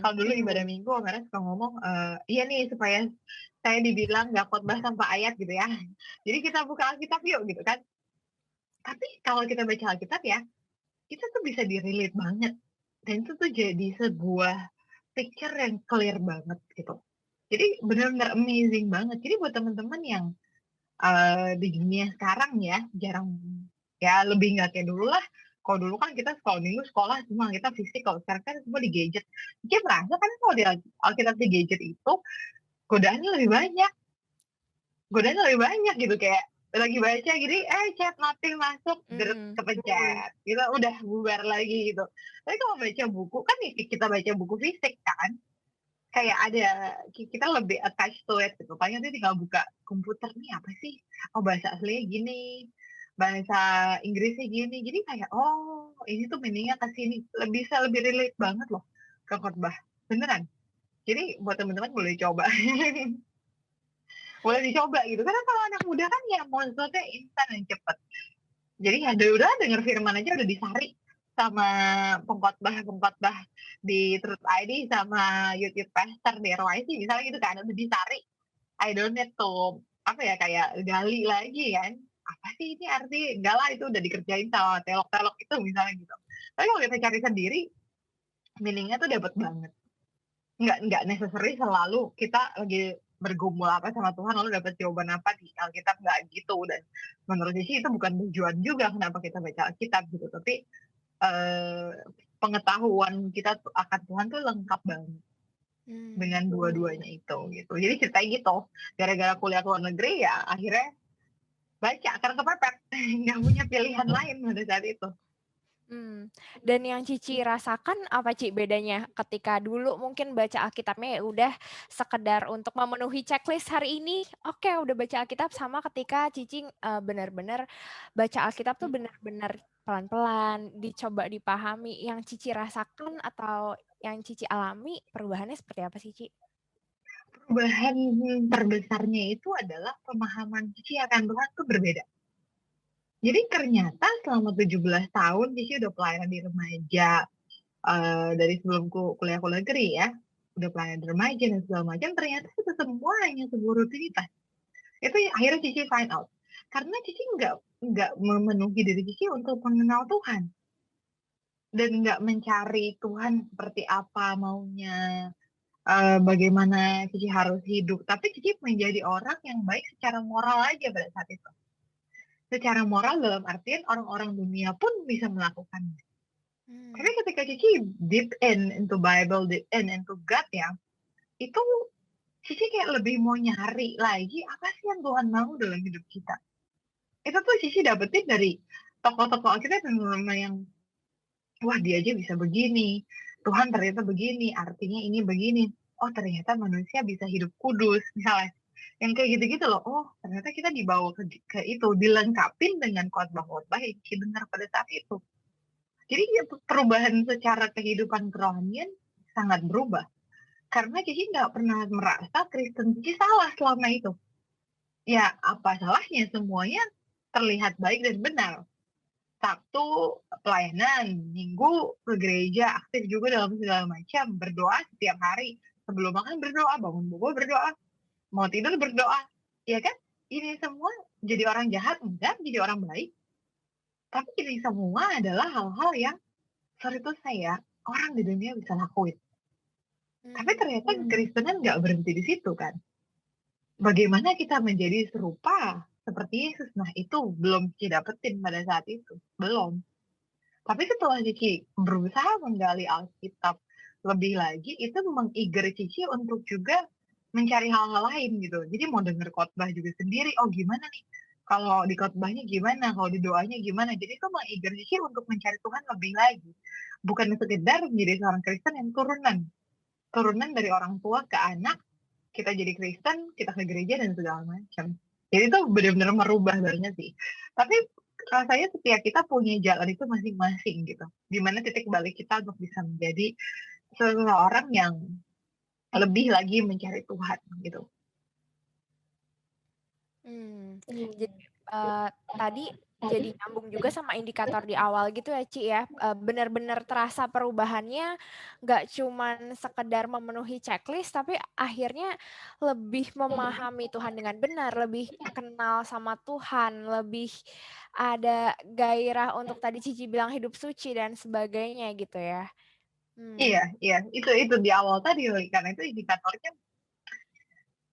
Kalau dulu ibadah minggu Om Eras suka ngomong, iya nih supaya saya dibilang nggak khotbah tanpa ayat gitu ya. Jadi kita buka Alkitab yuk gitu kan. Tapi kalau kita baca Alkitab ya, kita tuh bisa di-relate banget. Dan itu tuh jadi sebuah picture yang clear banget gitu. Jadi benar-benar amazing banget. Jadi buat teman-teman yang di dunia sekarang ya, jarang ya lebih nggak kayak dulu lah. Kalau dulu kan kita sekolah minggu sekolah semua kita fisik, kalau sekarang kan semua di gadget. Dia merasa kan kalau di Alkitab di gadget itu godaannya lebih banyak gitu kayak lagi baca jadi chat nothing masuk kepencet gitu udah bubar lagi gitu. Tapi kalau baca buku kan kita baca buku fisik kan kayak ada kita lebih attached to it gitu. Paling nanti tinggal buka komputer nih apa sih, oh bahasa aslinya gini, bahasa Inggrisnya gini, jadi kayak oh ini tuh meaningnya ke sini, bisa lebih relate banget loh ke khotbah beneran. Jadi buat teman-teman boleh coba boleh dicoba gitu karena kalau anak muda kan ya maksudnya instan dan cepet. Jadi ya udah denger firman aja udah disari sama pengkhotbah di Truth ID sama YouTube Pastor di RYC misalnya gitu kan udah disari. I don't need to apa ya kayak gali lagi kan. Apa sih ini arti? Enggak lah itu udah dikerjain sama telok-telok itu misalnya gitu. Tapi kalau kita cari sendiri meaningnya tuh dapat banget. Nggak necessary selalu kita lagi bergumul apa sama Tuhan lalu dapat jawaban apa di Alkitab, nggak gitu. Dan menurut Sisi itu bukan tujuan juga kenapa kita baca Alkitab gitu, tapi pengetahuan kita akan Tuhan tuh lengkap banget dengan dua-duanya itu gitu. Jadi ceritanya gitu, gara-gara kuliah ke luar negeri ya akhirnya baca karena kepepet nggak punya pilihan lain pada saat itu. Dan yang Cici rasakan apa Ci bedanya ketika dulu mungkin baca Alkitabnya ya udah sekedar untuk memenuhi checklist hari ini, oke udah baca Alkitab, sama ketika Cici benar-benar baca Alkitab tuh benar-benar pelan-pelan, dicoba dipahami. Yang Cici rasakan atau yang Cici alami perubahannya seperti apa sih Ci? Perubahan terbesarnya itu adalah pemahaman Cici akan Tuhan tuh berbeda. Jadi ternyata selama 17 tahun Cici udah pelayanan di remaja, dari sebelum kuliah ke luar negeri ya, udah pelayanan di remaja dan segala macam, ternyata itu semua hanya sebuah rutinitas. Itu akhirnya Cici find out. Karena Cici nggak memenuhi diri Cici untuk mengenal Tuhan dan nggak mencari Tuhan seperti apa maunya, bagaimana Cici harus hidup. Tapi Cici menjadi orang yang baik secara moral aja pada saat itu. Secara moral dalam artian orang-orang dunia pun bisa melakukannya. Tapi ketika Cici deep into Bible, deep into God ya, itu Cici kayak lebih mau nyari lagi apa sih yang Tuhan mau dalam hidup kita. Itu tuh Cici dapetin dari tokoh-tokoh Alkitab yang wah dia aja bisa begini, Tuhan ternyata begini, artinya ini begini. Oh ternyata manusia bisa hidup kudus misalnya. Yang kayak gitu-gitu loh. Oh ternyata kita dibawa ke itu, dilengkapin dengan khotbah-khotbah yang Cici dengar pada saat itu. Jadi ya, perubahan secara kehidupan kerohanian sangat berubah. Karena Cici nggak pernah merasa Kristen Cici salah selama itu. Ya apa salahnya, semuanya terlihat baik dan benar. Sabtu pelayanan, Minggu ke gereja, aktif juga dalam segala macam, berdoa setiap hari. Sebelum makan berdoa, bangun bobo berdoa, mau tidur berdoa. Ya kan? Ini semua jadi orang jahat, enggak, jadi orang baik. Tapi ini semua adalah hal-hal yang sorry itu saya, orang di dunia bisa lakuin. Tapi ternyata Kristenan nggak berhenti di situ kan. Bagaimana kita menjadi serupa seperti Yesus? Nah itu belum Cici dapetin pada saat itu. Belum. Tapi setelah Cici berusaha menggali Alkitab lebih lagi, itu mengiger Cici untuk juga mencari hal-hal lain gitu. Jadi mau denger khotbah juga sendiri, oh gimana nih, kalau di khotbahnya gimana, kalau di doanya gimana. Jadi itu mengiger Cici untuk mencari Tuhan lebih lagi. Bukan sekedar menjadi seorang Kristen yang turunan dari orang tua ke anak, kita jadi Kristen, kita ke gereja dan segala macam. Jadi itu benar-benar merubah banget sih. Tapi rasanya setiap kita punya jalan itu masing-masing gitu. Dimana titik balik kita untuk bisa menjadi seseorang yang lebih lagi mencari Tuhan gitu. Jadi tadi jadi nyambung juga sama indikator di awal gitu ya Ci ya. Benar-benar terasa perubahannya nggak cuman sekedar memenuhi checklist tapi akhirnya lebih memahami Tuhan dengan benar, lebih kenal sama Tuhan, lebih ada gairah untuk tadi Cici bilang hidup suci dan sebagainya gitu ya. Iya, itu di awal tadi, karena itu indikatornya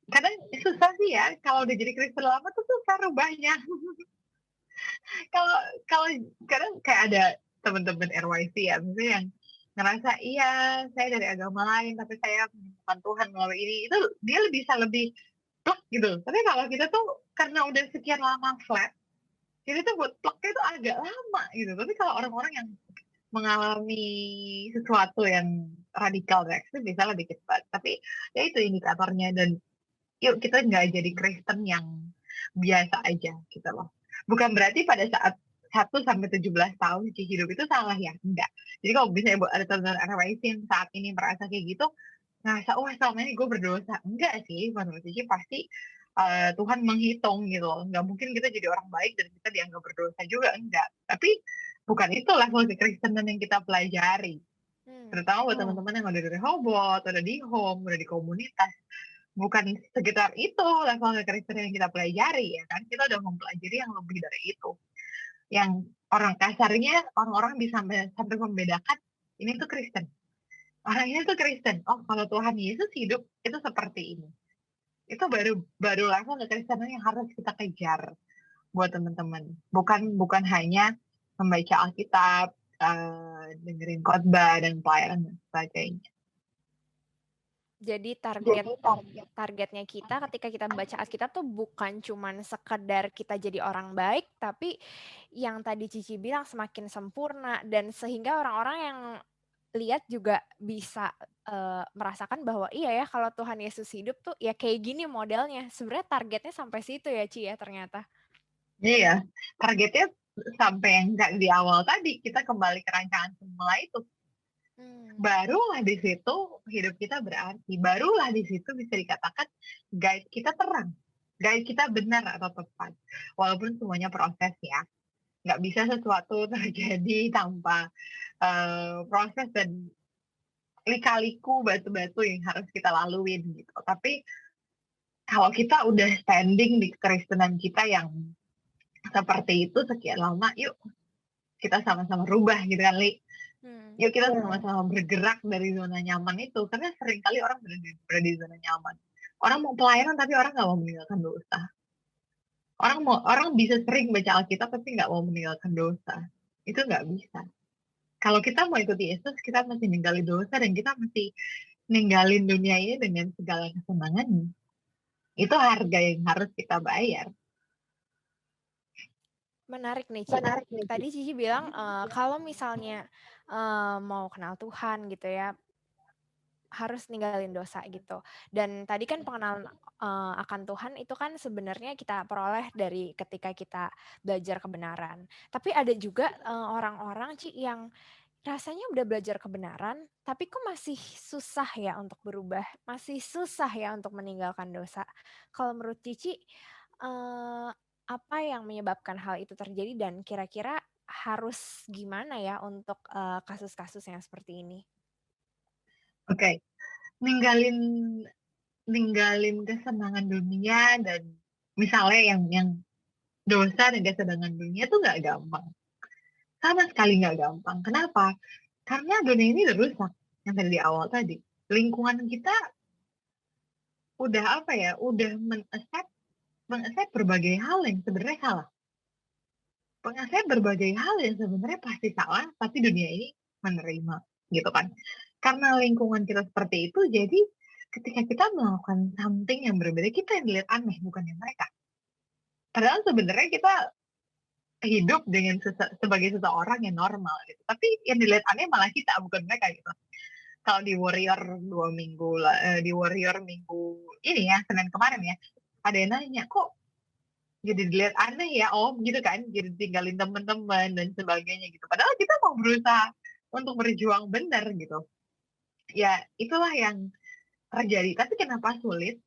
kadang susah sih ya, kalau udah jadi Kristen lama tuh susah rubahnya. kalau kadang kayak ada teman-teman RYC ya, misalnya yang ngerasa iya saya dari agama lain tapi saya menemukan Tuhan melalui ini, itu dia bisa lebih plek gitu. Tapi kalau kita tuh karena udah sekian lama flat, jadi tuh buat pleknya itu agak lama gitu. Tapi kalau orang-orang yang mengalami sesuatu yang radikal itu bisa lebih cepat. Tapi ya itu indikatornya, dan yuk kita nggak jadi Kristen yang biasa aja gitu loh. Bukan berarti pada saat 1-17 tahun Cici hidup itu salah ya, enggak. Jadi kalau misalnya ada teman-teman RWC yang saat ini merasa kayak gitu, ngerasa wah selama ini gue berdosa, enggak sih, menurut Cici pasti Tuhan menghitung gitu loh. Nggak mungkin kita jadi orang baik dan kita dianggap berdosa juga, enggak. Tapi bukan itu level kekristenan yang kita pelajari. Terutama buat teman-teman yang udah di Rehoboth, udah di home, udah di komunitas. Bukan sekitar itu level kekristenan yang kita pelajari ya kan. Kita udah mempelajari yang lebih dari itu. Yang orang kasarnya, orang-orang bisa sampai membedakan ini tuh Kristen. Orang ini tuh Kristen. Oh kalau Tuhan Yesus hidup itu seperti ini. Itu baru level kekristenan yang harus kita kejar buat teman-teman. Bukan hanya membaca Alkitab, dengerin khotbah dan pelayanan dan sebagainya. Jadi targetnya kita ketika kita membaca Alkitab tuh bukan cuman sekedar kita jadi orang baik, tapi yang tadi Cici bilang semakin sempurna, dan sehingga orang-orang yang lihat juga bisa merasakan bahwa iya ya kalau Tuhan Yesus hidup tuh ya kayak gini modelnya. Sebenarnya targetnya sampai situ ya Ci ya ternyata. Iya, targetnya sampai yang di awal tadi, kita kembali ke rancangan semula itu. Barulah di situ hidup kita berarti. Barulah di situ bisa dikatakan guide kita terang. Guide kita benar atau tepat. Walaupun semuanya proses ya. Nggak bisa sesuatu terjadi tanpa proses dan lika-liku batu-batu yang harus kita laluin gitu. Tapi kalau kita udah standing di kekristenan kita yang seperti itu sekian lama, yuk kita sama-sama rubah gitu kan, Li. Yuk kita sama-sama bergerak dari zona nyaman itu, karena seringkali orang berada di zona nyaman. Orang mau pelayanan tapi orang nggak mau meninggalkan dosa. Orang bisa sering baca Alkitab tapi nggak mau meninggalkan dosa. Itu nggak bisa. Kalau kita mau ikuti Yesus, kita mesti ninggalin dosa dan kita mesti ninggalin dunia ini dengan segala kesenangannya. Itu harga yang harus kita bayar. Menarik nih, Ci. Tadi Cici bilang kalau misalnya mau kenal Tuhan gitu ya, harus ninggalin dosa gitu. Dan tadi kan pengenalan akan Tuhan itu kan sebenarnya kita peroleh dari ketika kita belajar kebenaran. Tapi ada juga orang-orang Ci yang rasanya udah belajar kebenaran, tapi kok masih susah ya untuk berubah, masih susah ya untuk meninggalkan dosa. Kalau menurut Cici, apa yang menyebabkan hal itu terjadi dan kira-kira harus gimana ya untuk kasus-kasus yang seperti ini? Oke, ninggalin kesenangan dunia dan misalnya yang dosa dan kesenangan dunia tuh nggak gampang. Sama sekali nggak gampang. Kenapa? Karena dunia ini udah rusak. Yang tadi di awal tadi. Lingkungan kita udah udah meng-accept berbagai hal yang sebenarnya salah. Meng-accept berbagai hal yang sebenarnya pasti salah, tapi dunia ini menerima, gitu kan. Karena lingkungan kita seperti itu, jadi ketika kita melakukan something yang berbeda, kita yang dilihat aneh, bukan yang mereka. Padahal sebenarnya kita hidup dengan sebagai seseorang yang normal gitu. Tapi yang dilihat aneh malah kita, bukan mereka gitu. Kalau di Warrior 2 minggu di Warrior minggu ini ya, Senin kemarin ya, ada yang nanya, kok jadi dilihat aneh ya Om gitu kan, jadi tinggalin teman-teman dan sebagainya gitu. Padahal kita mau berusaha untuk berjuang benar gitu. Ya itulah yang terjadi. Tapi kenapa sulit?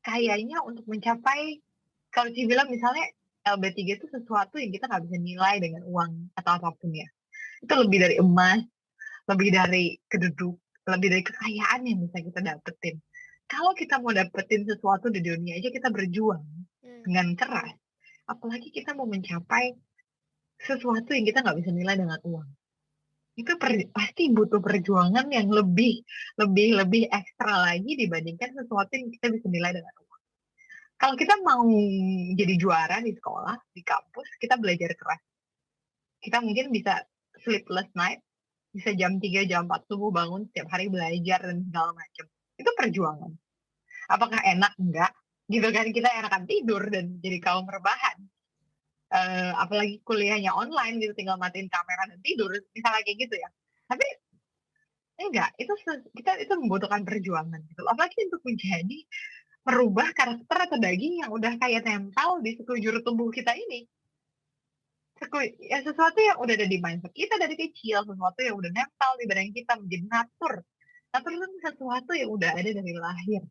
Kayaknya untuk mencapai, kalau Ci bilang misalnya LB3 itu sesuatu yang kita nggak bisa nilai dengan uang atau apapun ya. Itu lebih dari emas, lebih dari keduduk, lebih dari kekayaan yang bisa kita dapetin. Kalau kita mau dapetin sesuatu di dunia aja kita berjuang dengan keras. Apalagi kita mau mencapai sesuatu yang kita nggak bisa nilai dengan uang. Itu pasti butuh perjuangan yang lebih ekstra lagi dibandingkan sesuatu yang kita bisa nilai dengan uang. Kalau kita mau jadi juara di sekolah, di kampus, kita belajar keras. Kita mungkin bisa sleepless night, bisa jam 3, jam 4 subuh bangun setiap hari belajar dan segala macam. Itu perjuangan. Apakah enak? Enggak. Gitu kan, kita enakan tidur dan jadi kaum rebahan. Apalagi kuliahnya online gitu, tinggal matiin kamera dan tidur, misalnya kayak gitu ya. Tapi enggak, itu membutuhkan perjuangan gitu. Apalagi untuk menjadi merubah karakter atau daging yang udah kayak nempel di sekujur tubuh kita ini. Ya, sesuatu yang udah ada di mindset kita dari kecil, sesuatu yang udah nempel di badan kita menjadi natur. Natur itu sesuatu yang udah ada dari lahir.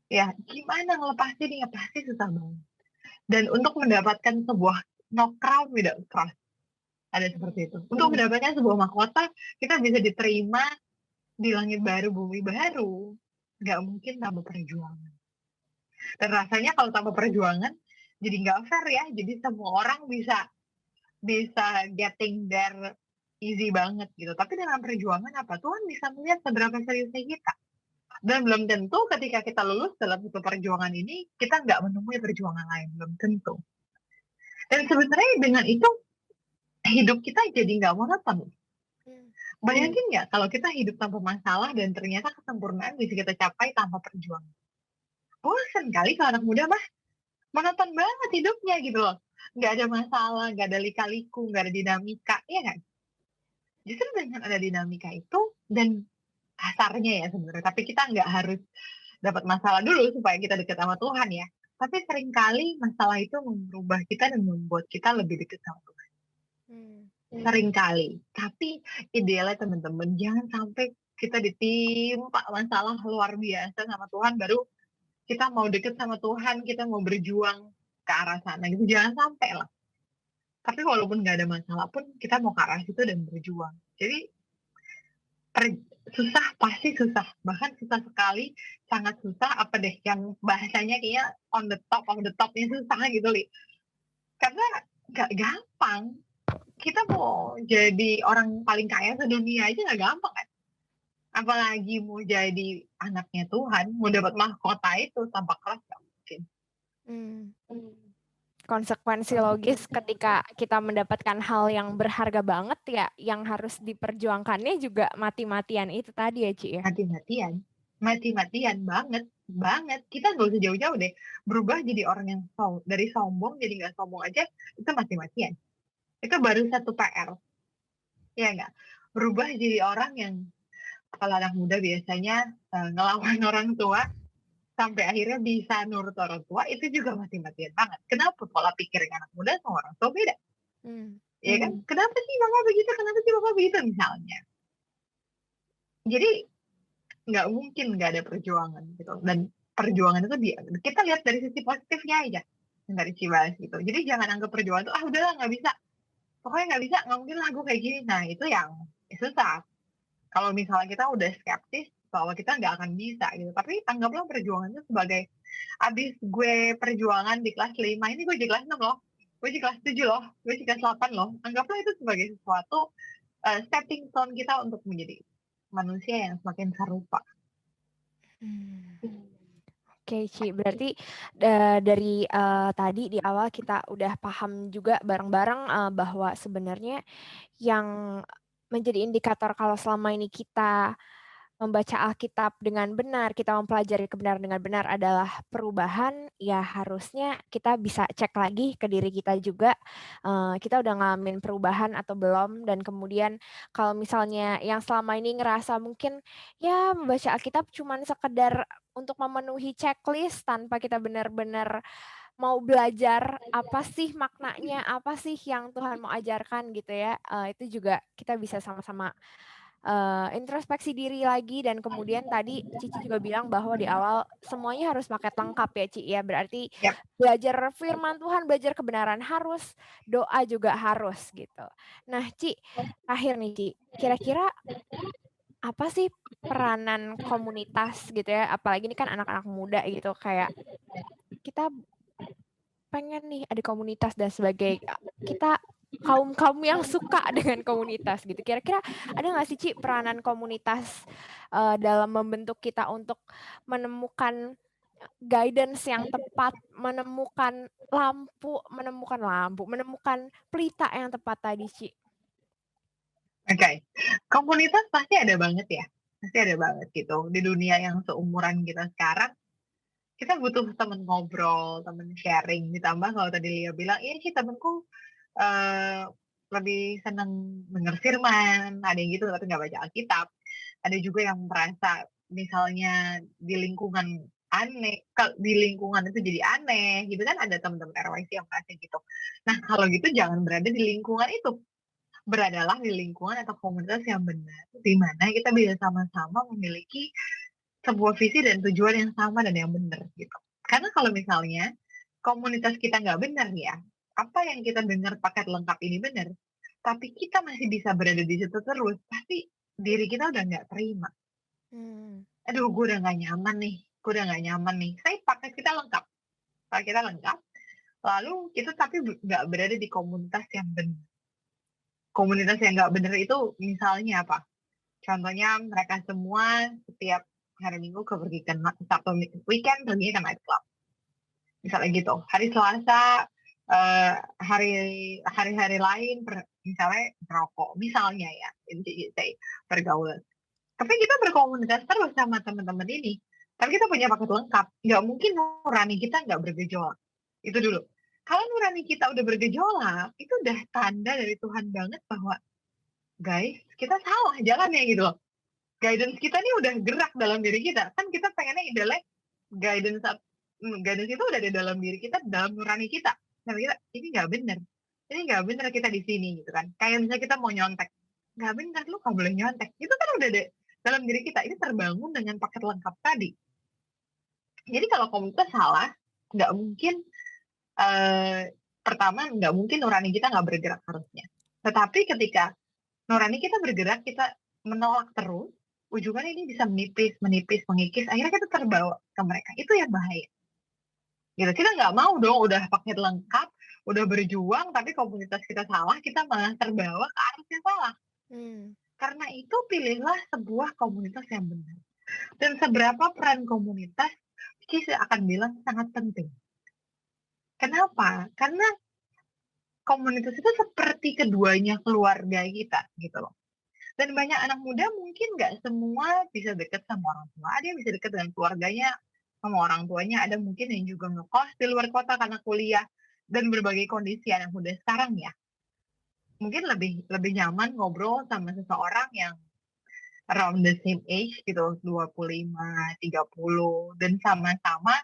Ya, gimana ngelepasinnya? Pasti susah banget. Dan untuk mendapatkan sebuah no crown without cross, ada seperti itu. Untuk mendapatkan sebuah mahkota, kita bisa diterima di langit baru, bumi baru. Nggak mungkin tanpa perjuangan. Dan rasanya kalau tanpa perjuangan, jadi nggak fair ya. Jadi semua orang bisa getting there easy banget gitu. Tapi dengan perjuangan apa? Tuhan bisa melihat seberapa seriusnya kita. Dan belum tentu ketika kita lulus dalam satu perjuangan ini, kita nggak menemui perjuangan lain. Belum tentu. Dan sebenarnya dengan itu, hidup kita jadi nggak monoton. Bayangin nggak kalau kita hidup tanpa masalah dan ternyata kesempurnaan bisa kita capai tanpa perjuangan. Bosan kali kalau anak muda mah. Monoton banget hidupnya gitu loh. Nggak ada masalah, nggak ada lika-liku, nggak ada dinamika, ya kan? Justru dengan ada dinamika itu, dan kasarnya ya sebenarnya, tapi kita nggak harus dapat masalah dulu supaya kita dekat sama Tuhan ya. Tapi seringkali masalah itu merubah kita dan membuat kita lebih dekat sama Tuhan. Seringkali. Tapi idealnya teman-teman, jangan sampai kita ditimpa masalah luar biasa sama Tuhan, baru kita mau deket sama Tuhan, kita mau berjuang ke arah sana gitu. Jangan sampai lah. Tapi walaupun nggak ada masalah pun, kita mau ke arah situ dan berjuang. Jadi susah, pasti susah. Bahkan susah sekali, sangat susah. Apa deh yang bahasanya kayaknya on the top of the topnya susah gitu, Li. Karena nggak gampang. Kita mau jadi orang paling kaya sedunia aja nggak gampang kan. Apalagi mau jadi anaknya Tuhan, mau dapat mahkota itu tanpa keras nggak mungkin. Konsekuensi logis ketika kita mendapatkan hal yang berharga banget ya, yang harus diperjuangkannya juga mati-matian itu tadi ya, Ci ya. Mati-matian banget. Kita nggak usah jauh-jauh deh. Berubah jadi orang yang dari sombong jadi nggak sombong aja, itu mati-matian. Itu baru satu PR. Ya nggak? Berubah jadi orang yang, kalau anak muda biasanya ngelawan orang tua, sampai akhirnya bisa nurut orang tua, itu juga mati-matian banget. Kenapa pola pikir anak muda sama orang tua beda? Ya kan? Kenapa sih mama begitu? Kenapa sih bapak begitu misalnya? Jadi nggak mungkin nggak ada perjuangan gitu. Dan perjuangan itu kita lihat dari sisi positifnya aja yang dari Cibas gitu. Jadi jangan anggap perjuangan itu udahlah nggak bisa. Pokoknya nggak bisa, nggak mungkin lah gue kayak gini. Nah itu yang susah. Kalau misalnya kita udah skeptis bahwa kita nggak akan bisa gitu. Tapi anggaplah perjuangan itu sebagai, abis gue perjuangan di kelas 5, ini gue di kelas 6 loh. Gue di kelas 7 loh. Gue di kelas 8 loh. Anggaplah itu sebagai sesuatu stepping stone kita untuk menjadi manusia yang semakin serupa. Oke, Ci. Berarti dari tadi di awal kita udah paham juga bareng-bareng bahwa sebenarnya yang menjadi indikator kalau selama ini kita membaca Alkitab dengan benar, kita mempelajari kebenaran dengan benar adalah perubahan, ya harusnya kita bisa cek lagi ke diri kita juga, kita udah ngalamin perubahan atau belum, dan kemudian kalau misalnya yang selama ini ngerasa mungkin ya membaca Alkitab cuman sekedar untuk memenuhi checklist tanpa kita benar-benar mau belajar apa sih maknanya, apa sih yang Tuhan mau ajarkan gitu ya, itu juga kita bisa sama-sama introspeksi diri lagi, dan kemudian tadi Cici juga bilang bahwa di awal semuanya harus paket lengkap ya, Ci ya. Berarti Yap. belajar firman Tuhan, belajar kebenaran harus, doa juga harus gitu. Nah, Ci, terakhir nih, Ci. Kira-kira apa sih peranan komunitas gitu ya? Apalagi ini kan anak-anak muda gitu, kayak kita pengen nih ada komunitas dan sebagai kita kaum yang suka dengan komunitas gitu. Kira-kira ada nggak sih, Ci, peranan komunitas dalam membentuk kita untuk menemukan guidance yang tepat, menemukan pelita yang tepat tadi, Ci? Oke. Komunitas pasti ada banget ya. Pasti ada banget gitu. Di dunia yang seumuran kita sekarang, kita butuh temen ngobrol, temen sharing. Ditambah kalau tadi Lia bilang, iya sih temenku lebih seneng denger firman, ada yang gitu tapi nggak baca Alkitab. Ada juga yang merasa misalnya di lingkungan aneh, di lingkungan itu jadi aneh gitu kan, ada teman-teman RYC yang merasa gitu. Nah kalau gitu jangan berada di lingkungan itu, beradalah di lingkungan atau komunitas yang benar, di mana kita bisa sama-sama memiliki sebuah visi dan tujuan yang sama dan yang benar gitu. Karena kalau misalnya komunitas kita nggak benar ya, apa yang kita dengar paket lengkap ini benar, tapi kita masih bisa berada di situ terus, pasti diri kita udah nggak terima. Aduh, gue udah nggak nyaman nih. Saya paket kita lengkap, lalu kita tapi nggak berada di komunitas yang benar. Komunitas yang nggak benar itu misalnya apa? Contohnya mereka semua setiap hari Minggu pergi ke Sabtu weekend pergi ke nightclub. Misalnya gitu. Hari Selasa hari-hari lain misalnya merokok. Misalnya ya, pergaulan. Tapi kita berkomunitas terus sama teman-teman ini. Tapi kita punya paket lengkap. Nggak mungkin nurani kita nggak bergejolak. Itu dulu. Kalau nurani kita udah bergejolak, itu udah tanda dari Tuhan banget bahwa guys, kita salah jalannya gitu loh. Guidance kita nih udah gerak dalam diri kita. Kan kita pengennya idealnya guidance itu udah ada dalam diri kita, dalam nurani kita. Nah, kita ini nggak bener. Ini nggak bener kita di sini gitu kan. Kayak misalnya kita mau nyontek. Nggak bener, lu nggak boleh nyontek. Itu kan udah ada dalam diri kita. Ini terbangun dengan paket lengkap tadi. Jadi kalau komunitas salah, nggak mungkin pertama nggak mungkin nurani kita nggak bergerak harusnya. Tetapi ketika nurani kita bergerak, kita menolak terus, ujungnya ini bisa menipis, mengikis, akhirnya kita terbawa ke mereka. Itu yang bahaya. Gitu. Kita nggak mau dong udah paket lengkap, udah berjuang tapi komunitas kita salah, kita malah terbawa ke arus yang salah. Karena itu pilihlah sebuah komunitas yang benar. Dan seberapa peran komunitas, saya akan bilang sangat penting. Kenapa? Karena komunitas itu seperti keduanya keluarga kita gitu loh. Dan banyak anak muda mungkin nggak semua bisa dekat sama orang tua. Ada yang bisa dekat dengan keluarganya, sama orang tuanya. Ada mungkin yang juga ngekos di luar kota karena kuliah dan berbagai kondisi anak muda sekarang ya. Mungkin lebih nyaman ngobrol sama seseorang yang around the same age gitu, 25, 30, dan sama-sama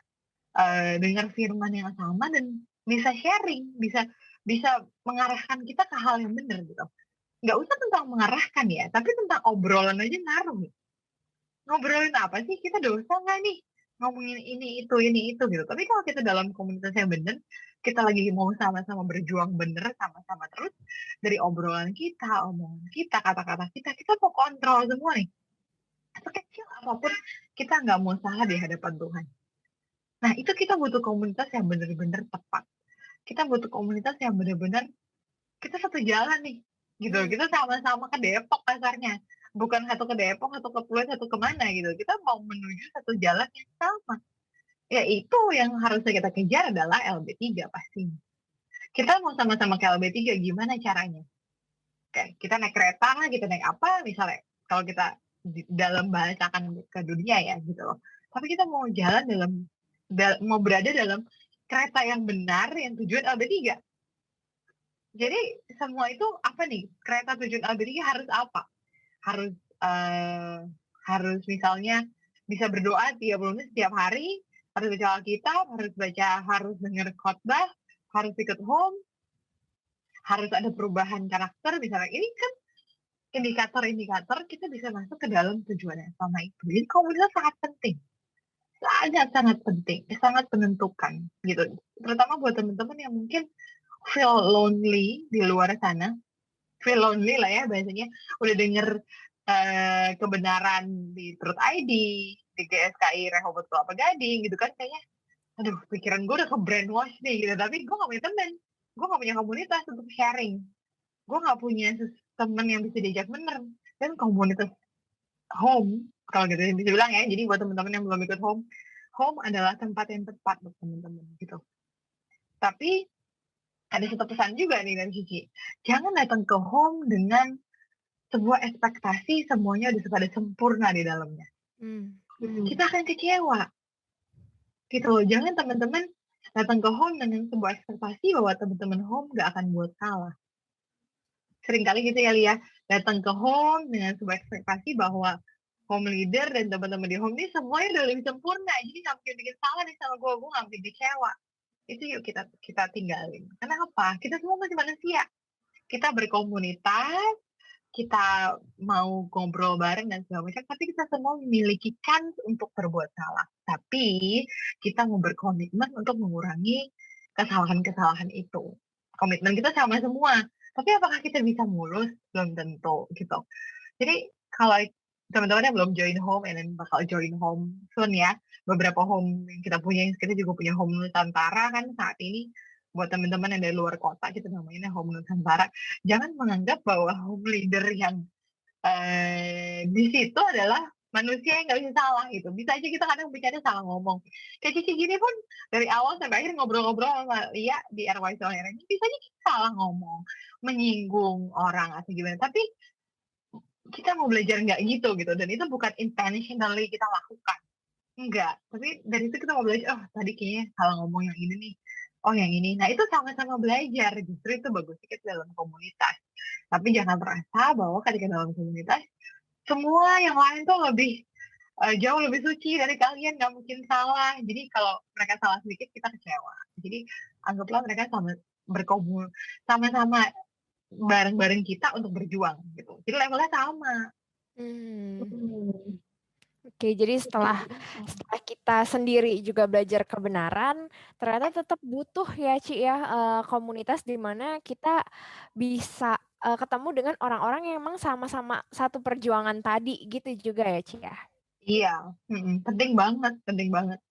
dengar firman yang sama dan bisa sharing, bisa mengarahkan kita ke hal yang benar gitu. Nggak usah tentang mengarahkan ya, tapi tentang obrolan aja ngaruh. Ngobrolin apa sih? Kita dosa nggak nih? Ngomongin ini itu gitu. Tapi kalau kita dalam komunitas yang benar, kita lagi mau sama-sama berjuang bener sama-sama terus, dari obrolan kita, omongan kita, kata-kata kita mau kontrol semua nih. Sekecil apapun, kita nggak mau salah di hadapan Tuhan. Nah, itu kita butuh komunitas yang benar-benar tepat. Kita butuh komunitas yang benar-benar kita satu jalan nih, gitu. Kita sama-sama ke Depok kasarnya. Bukan satu ke Depok, satu ke Pluit, satu kemana gitu. Kita mau menuju satu jalan yang sama. Ya itu yang harusnya kita kejar adalah LB3 pastinya. Kita mau sama-sama ke LB3 gimana caranya? Oke, kita naik kereta, kita naik apa misalnya. Kalau kita dalam bahasakan ke dunia ya gitu loh. Tapi kita mau jalan mau berada dalam kereta yang benar yang tujuan LB3. Jadi semua itu apa nih? Kereta tujuan LB3 harus apa? Harus misalnya bisa berdoa 30 menit setiap hari, harus baca Alkitab, harus dengar khotbah, harus ikut home, harus ada perubahan karakter misalnya. Ini kan indikator-indikator kita bisa masuk ke dalam tujuan yang sama itu. Jadi komunitas sangat penting. Sangat penting, sangat menentukan gitu. Terutama buat teman-teman yang mungkin feel lonely di luar sana. Feel lonely lah ya bahasanya. Udah denger kebenaran di Truth ID, di GSKI Rehoboth Kelapa Gading gitu kan. Kayaknya, aduh pikiran gue udah ke brainwash nih gitu. Tapi gue gak punya temen. Gue gak punya komunitas untuk sharing. Gue gak punya temen yang bisa diajak bener. Dan komunitas home, kalau gitu bisa bilang ya, jadi buat teman-teman yang belum ikut home adalah tempat yang tepat buat teman-teman gitu. Tapi ada satu pesan juga nih dari Cici, jangan datang ke home dengan sebuah ekspektasi semuanya udah pada sempurna di dalamnya. Kita akan kecewa gitu loh. Jangan teman-teman datang ke home dengan sebuah ekspektasi bahwa teman-teman home gak akan buat salah. Seringkali gitu ya Lia, datang ke home dengan sebuah ekspektasi bahwa home leader dan teman-teman di home ini semuanya udah lebih sempurna, jadi nggak mungkin bikin salah nih sama gue nggak mungkin kecewa. Itu yuk kita tinggalin. Karena apa? Kita semua masih manusia. Kita berkomunitas, kita mau ngobrol bareng dan segala macam, tapi kita semua memiliki kans untuk berbuat salah. Tapi kita mau berkomitmen untuk mengurangi kesalahan-kesalahan itu. Komitmen kita sama semua. Tapi apakah kita bisa mulus? Belum tentu gitu. Jadi kalau teman-teman yang belum join home dan bakal join home soon ya, beberapa home yang kita punya, kita juga punya home Nusantara kan saat ini. Buat teman-teman yang dari luar kota, kita namanya home Nusantara. Jangan menganggap bahwa home leader yang di situ adalah manusia yang nggak bisa salah gitu. Bisa aja kita kadang bicara salah ngomong. Kayak Cici gini pun dari awal sampai akhir ngobrol-ngobrol sama Lia di RYC On Air ini, bisa aja kita salah ngomong, menyinggung orang atau gimana. Tapi kita mau belajar nggak gitu, dan itu bukan intentionally kita lakukan, enggak, tapi dari itu kita mau belajar, oh tadi kayaknya salah ngomong yang ini nih, oh yang ini, nah itu sama-sama belajar, justru itu bagus kita dalam komunitas. Tapi jangan merasa bahwa ketika dalam komunitas semua yang lain tuh jauh lebih suci dari kalian, nggak mungkin salah. Jadi kalau mereka salah sedikit kita kecewa, jadi anggaplah mereka sama-sama bareng-bareng kita untuk berjuang gitu. Jadi levelnya sama. Oke, jadi setelah kita sendiri juga belajar kebenaran, ternyata tetap butuh ya Ci ya komunitas di mana kita bisa ketemu dengan orang-orang yang emang sama-sama satu perjuangan tadi gitu juga ya Ci ya. Iya, penting banget, penting banget.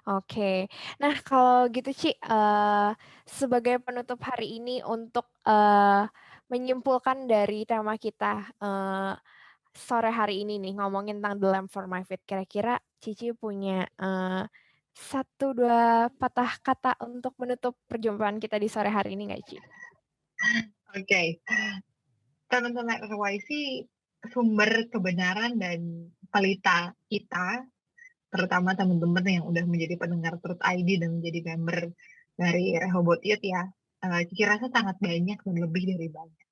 Oke. Nah, kalau gitu Ci, sebagai penutup hari ini untuk menyimpulkan dari tema kita sore hari ini nih ngomongin tentang The Lamp for My Feet. Kira-kira Cici punya satu dua patah kata untuk menutup perjumpaan kita di sore hari ini nggak Ci? Oke, teman-teman RYC, sumber kebenaran dan pelita kita, terutama teman-teman yang udah menjadi pendengar Truth ID dan menjadi member dari Rehoboth Youth ya, Cici rasa sangat banyak dan lebih dari banyak.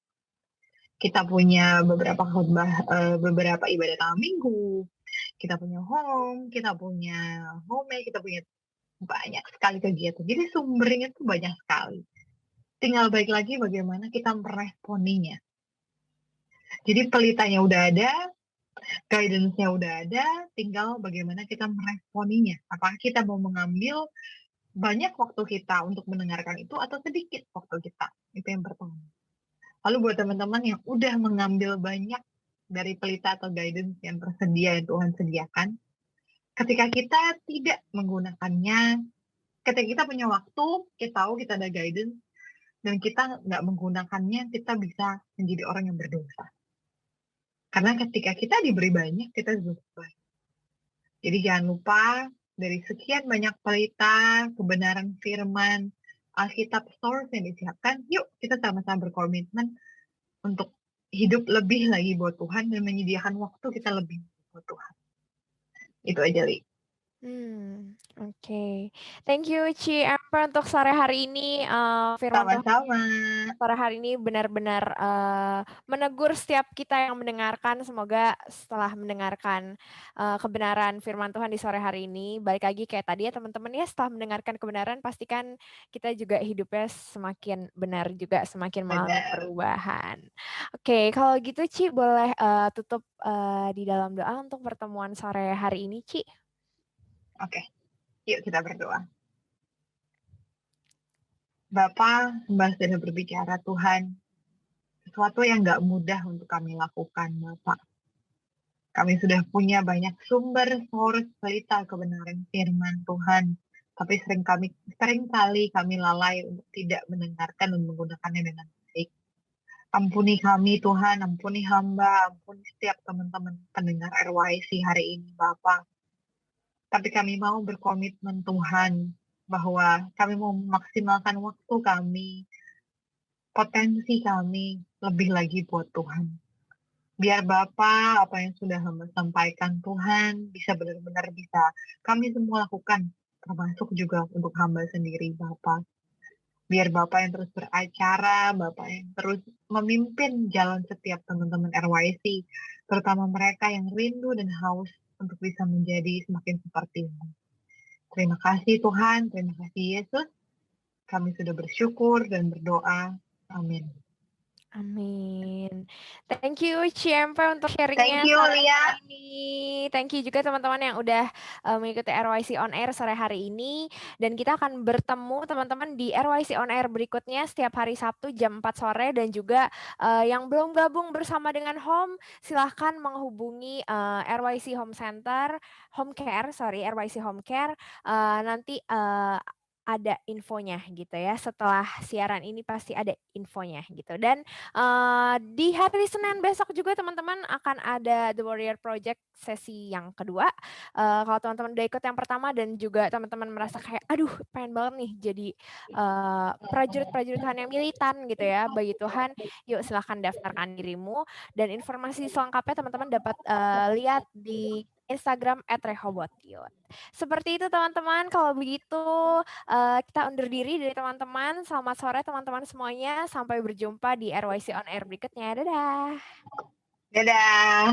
Kita punya beberapa khotbah, beberapa ibadah malam minggu, kita punya kita punya home, kita punya banyak sekali kegiatan. Jadi sumbernya tuh banyak sekali. Tinggal baik lagi bagaimana kita meresponinya. Jadi pelitanya udah ada, guidance-nya udah ada, tinggal bagaimana kita meresponinya. Apakah kita mau mengambil banyak waktu kita untuk mendengarkan itu atau sedikit waktu kita? Itu yang pertama. Lalu buat teman-teman yang udah mengambil banyak dari pelita atau guidance yang tersedia yang Tuhan sediakan, ketika kita tidak menggunakannya, ketika kita punya waktu, kita tahu kita ada guidance, dan kita nggak menggunakannya, kita bisa menjadi orang yang berdosa. Karena ketika kita diberi banyak, kita berdosa. Jadi jangan lupa, dari sekian banyak pelita, kebenaran firman, Alkitab source yang disiapkan, yuk kita sama-sama berkomitmen untuk hidup lebih lagi buat Tuhan dan menyediakan waktu kita lebih buat Tuhan. Itu aja, Li. Oke. Thank you Ci Amber untuk sore hari ini. Firman Tuhan Sama-sama. sore hari ini benar-benar menegur setiap kita yang mendengarkan. Semoga setelah mendengarkan kebenaran firman Tuhan di sore hari ini, balik lagi kayak tadi ya teman-teman ya, setelah mendengarkan kebenaran pastikan kita juga hidupnya semakin benar juga, semakin mengalami perubahan. Oke, kalau gitu Ci boleh tutup di dalam doa untuk pertemuan sore hari ini Ci. Oke, yuk kita berdoa. Bapa, hamba sudah berbicara Tuhan, sesuatu yang gak mudah untuk kami lakukan, Bapak. Kami sudah punya banyak sumber, source, pelita kebenaran firman Tuhan, tapi seringkali kami lalai untuk tidak mendengarkan dan menggunakannya dengan baik. Ampuni kami Tuhan, ampuni hamba, ampuni setiap teman-teman pendengar RYC hari ini Bapak. Tapi kami mau berkomitmen Tuhan, bahwa kami mau memaksimalkan waktu kami, potensi kami, lebih lagi buat Tuhan. Biar Bapak, apa yang sudah hamba sampaikan Tuhan, bisa benar-benar bisa kami semua lakukan, termasuk juga untuk hamba sendiri Bapak. Biar Bapak yang terus beracara, Bapak yang terus memimpin jalan setiap teman-teman RYC, terutama mereka yang rindu dan haus untuk bisa menjadi semakin seperti-Mu. Terima kasih Tuhan, terima kasih Yesus. Kami sudah bersyukur dan berdoa. Amin. Amin. Thank you Ciempe untuk sharingnya Thank you, sore Lia. hari ini. Thank you juga teman-teman yang udah mengikuti RYC On Air sore hari ini. Dan kita akan bertemu teman-teman di RYC On Air berikutnya setiap hari Sabtu jam 4 sore. Dan juga yang belum gabung bersama dengan Home, silahkan menghubungi RYC Home Center, RYC Home Care. Nanti ada infonya gitu ya. Setelah siaran ini pasti ada infonya gitu. Dan di hari Senin besok juga teman-teman akan ada The Warrior Project sesi yang kedua. Kalau teman-teman udah ikut yang pertama dan juga teman-teman merasa kayak aduh pengen banget nih jadi prajurit-prajurit Tuhan yang militan gitu ya bagi Tuhan, yuk silahkan daftarkan dirimu. Dan informasi selengkapnya teman-teman dapat lihat di Instagram @rehobotyouth. Seperti itu teman-teman, kalau begitu kita undur diri dari teman-teman. Selamat sore teman-teman semuanya. Sampai berjumpa di RYC On Air berikutnya. Dadah. Dadah.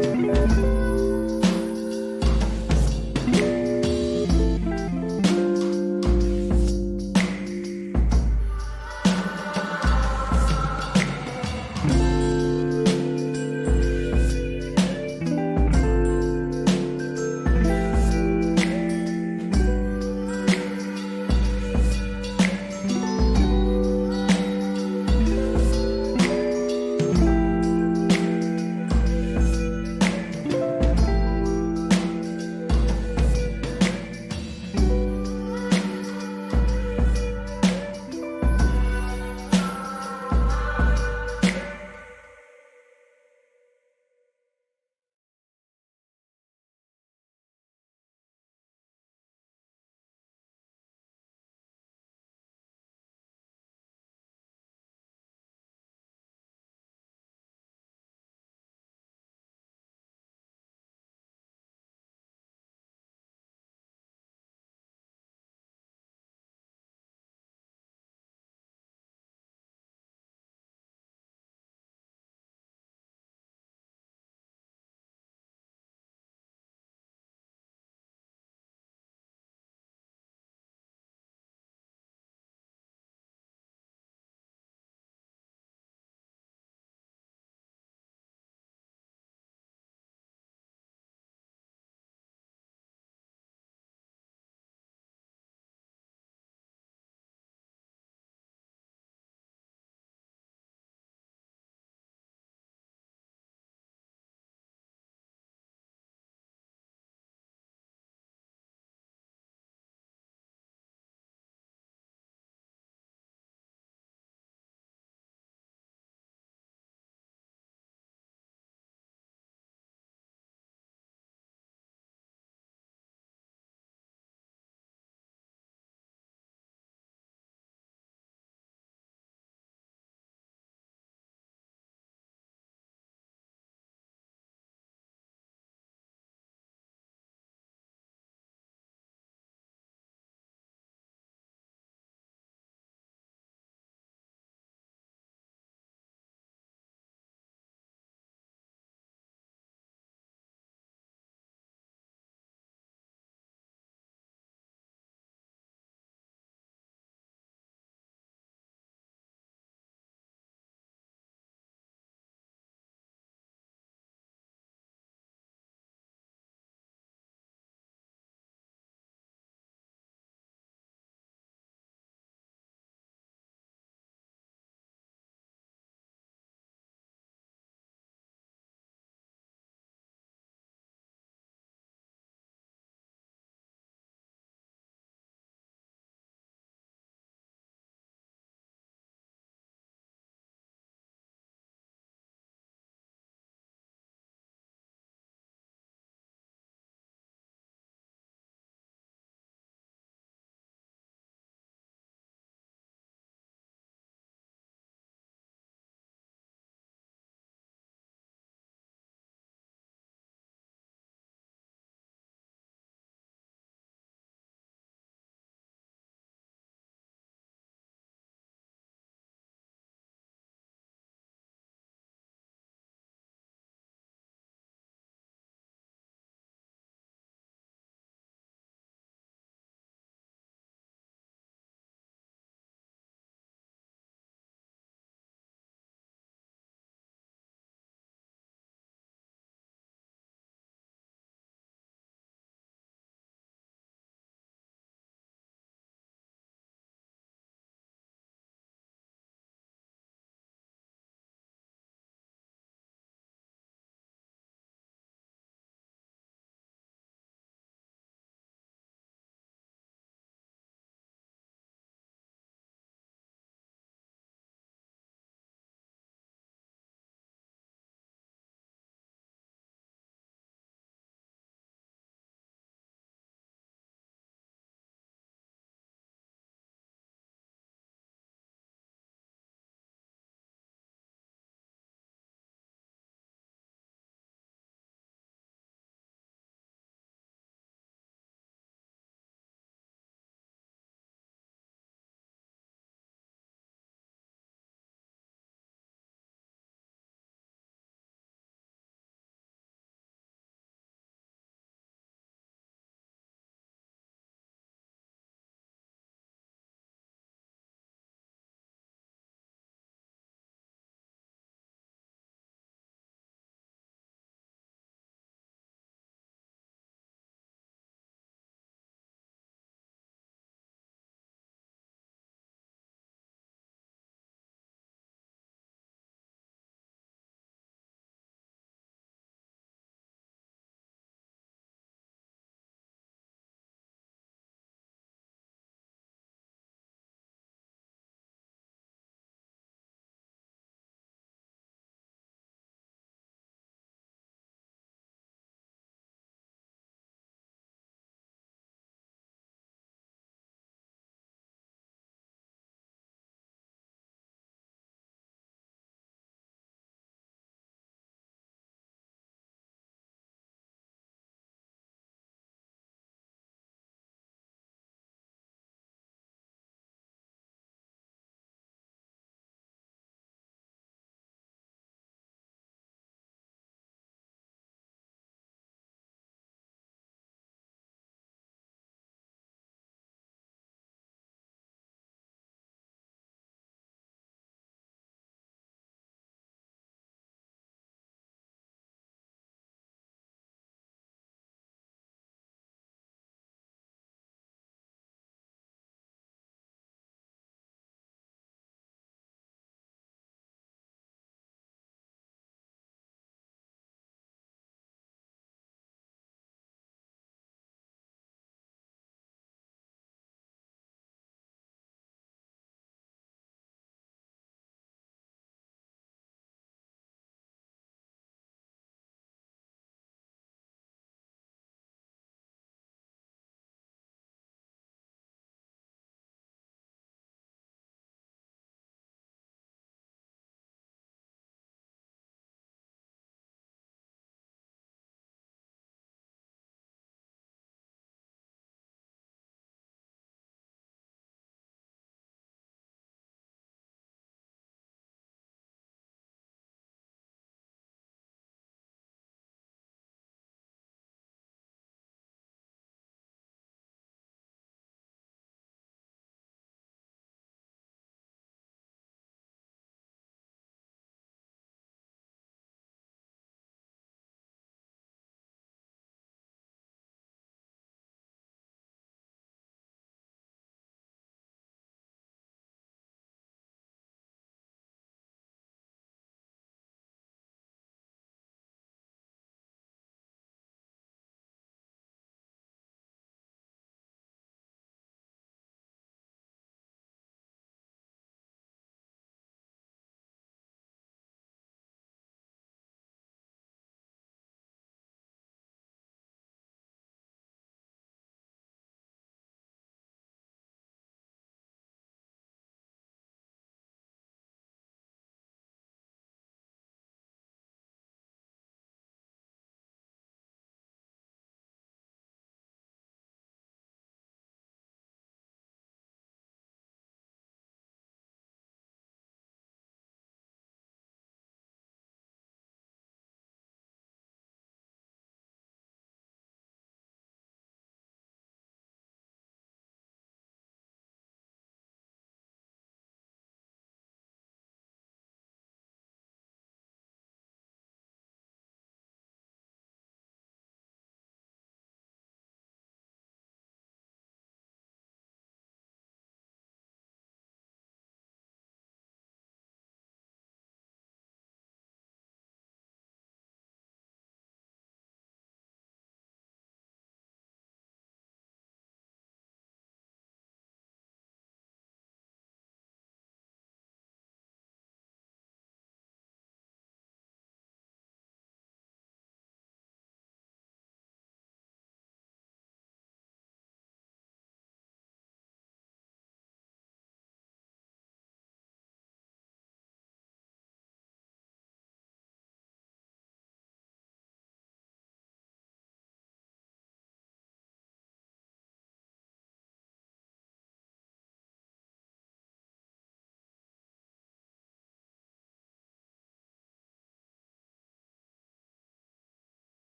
Bye.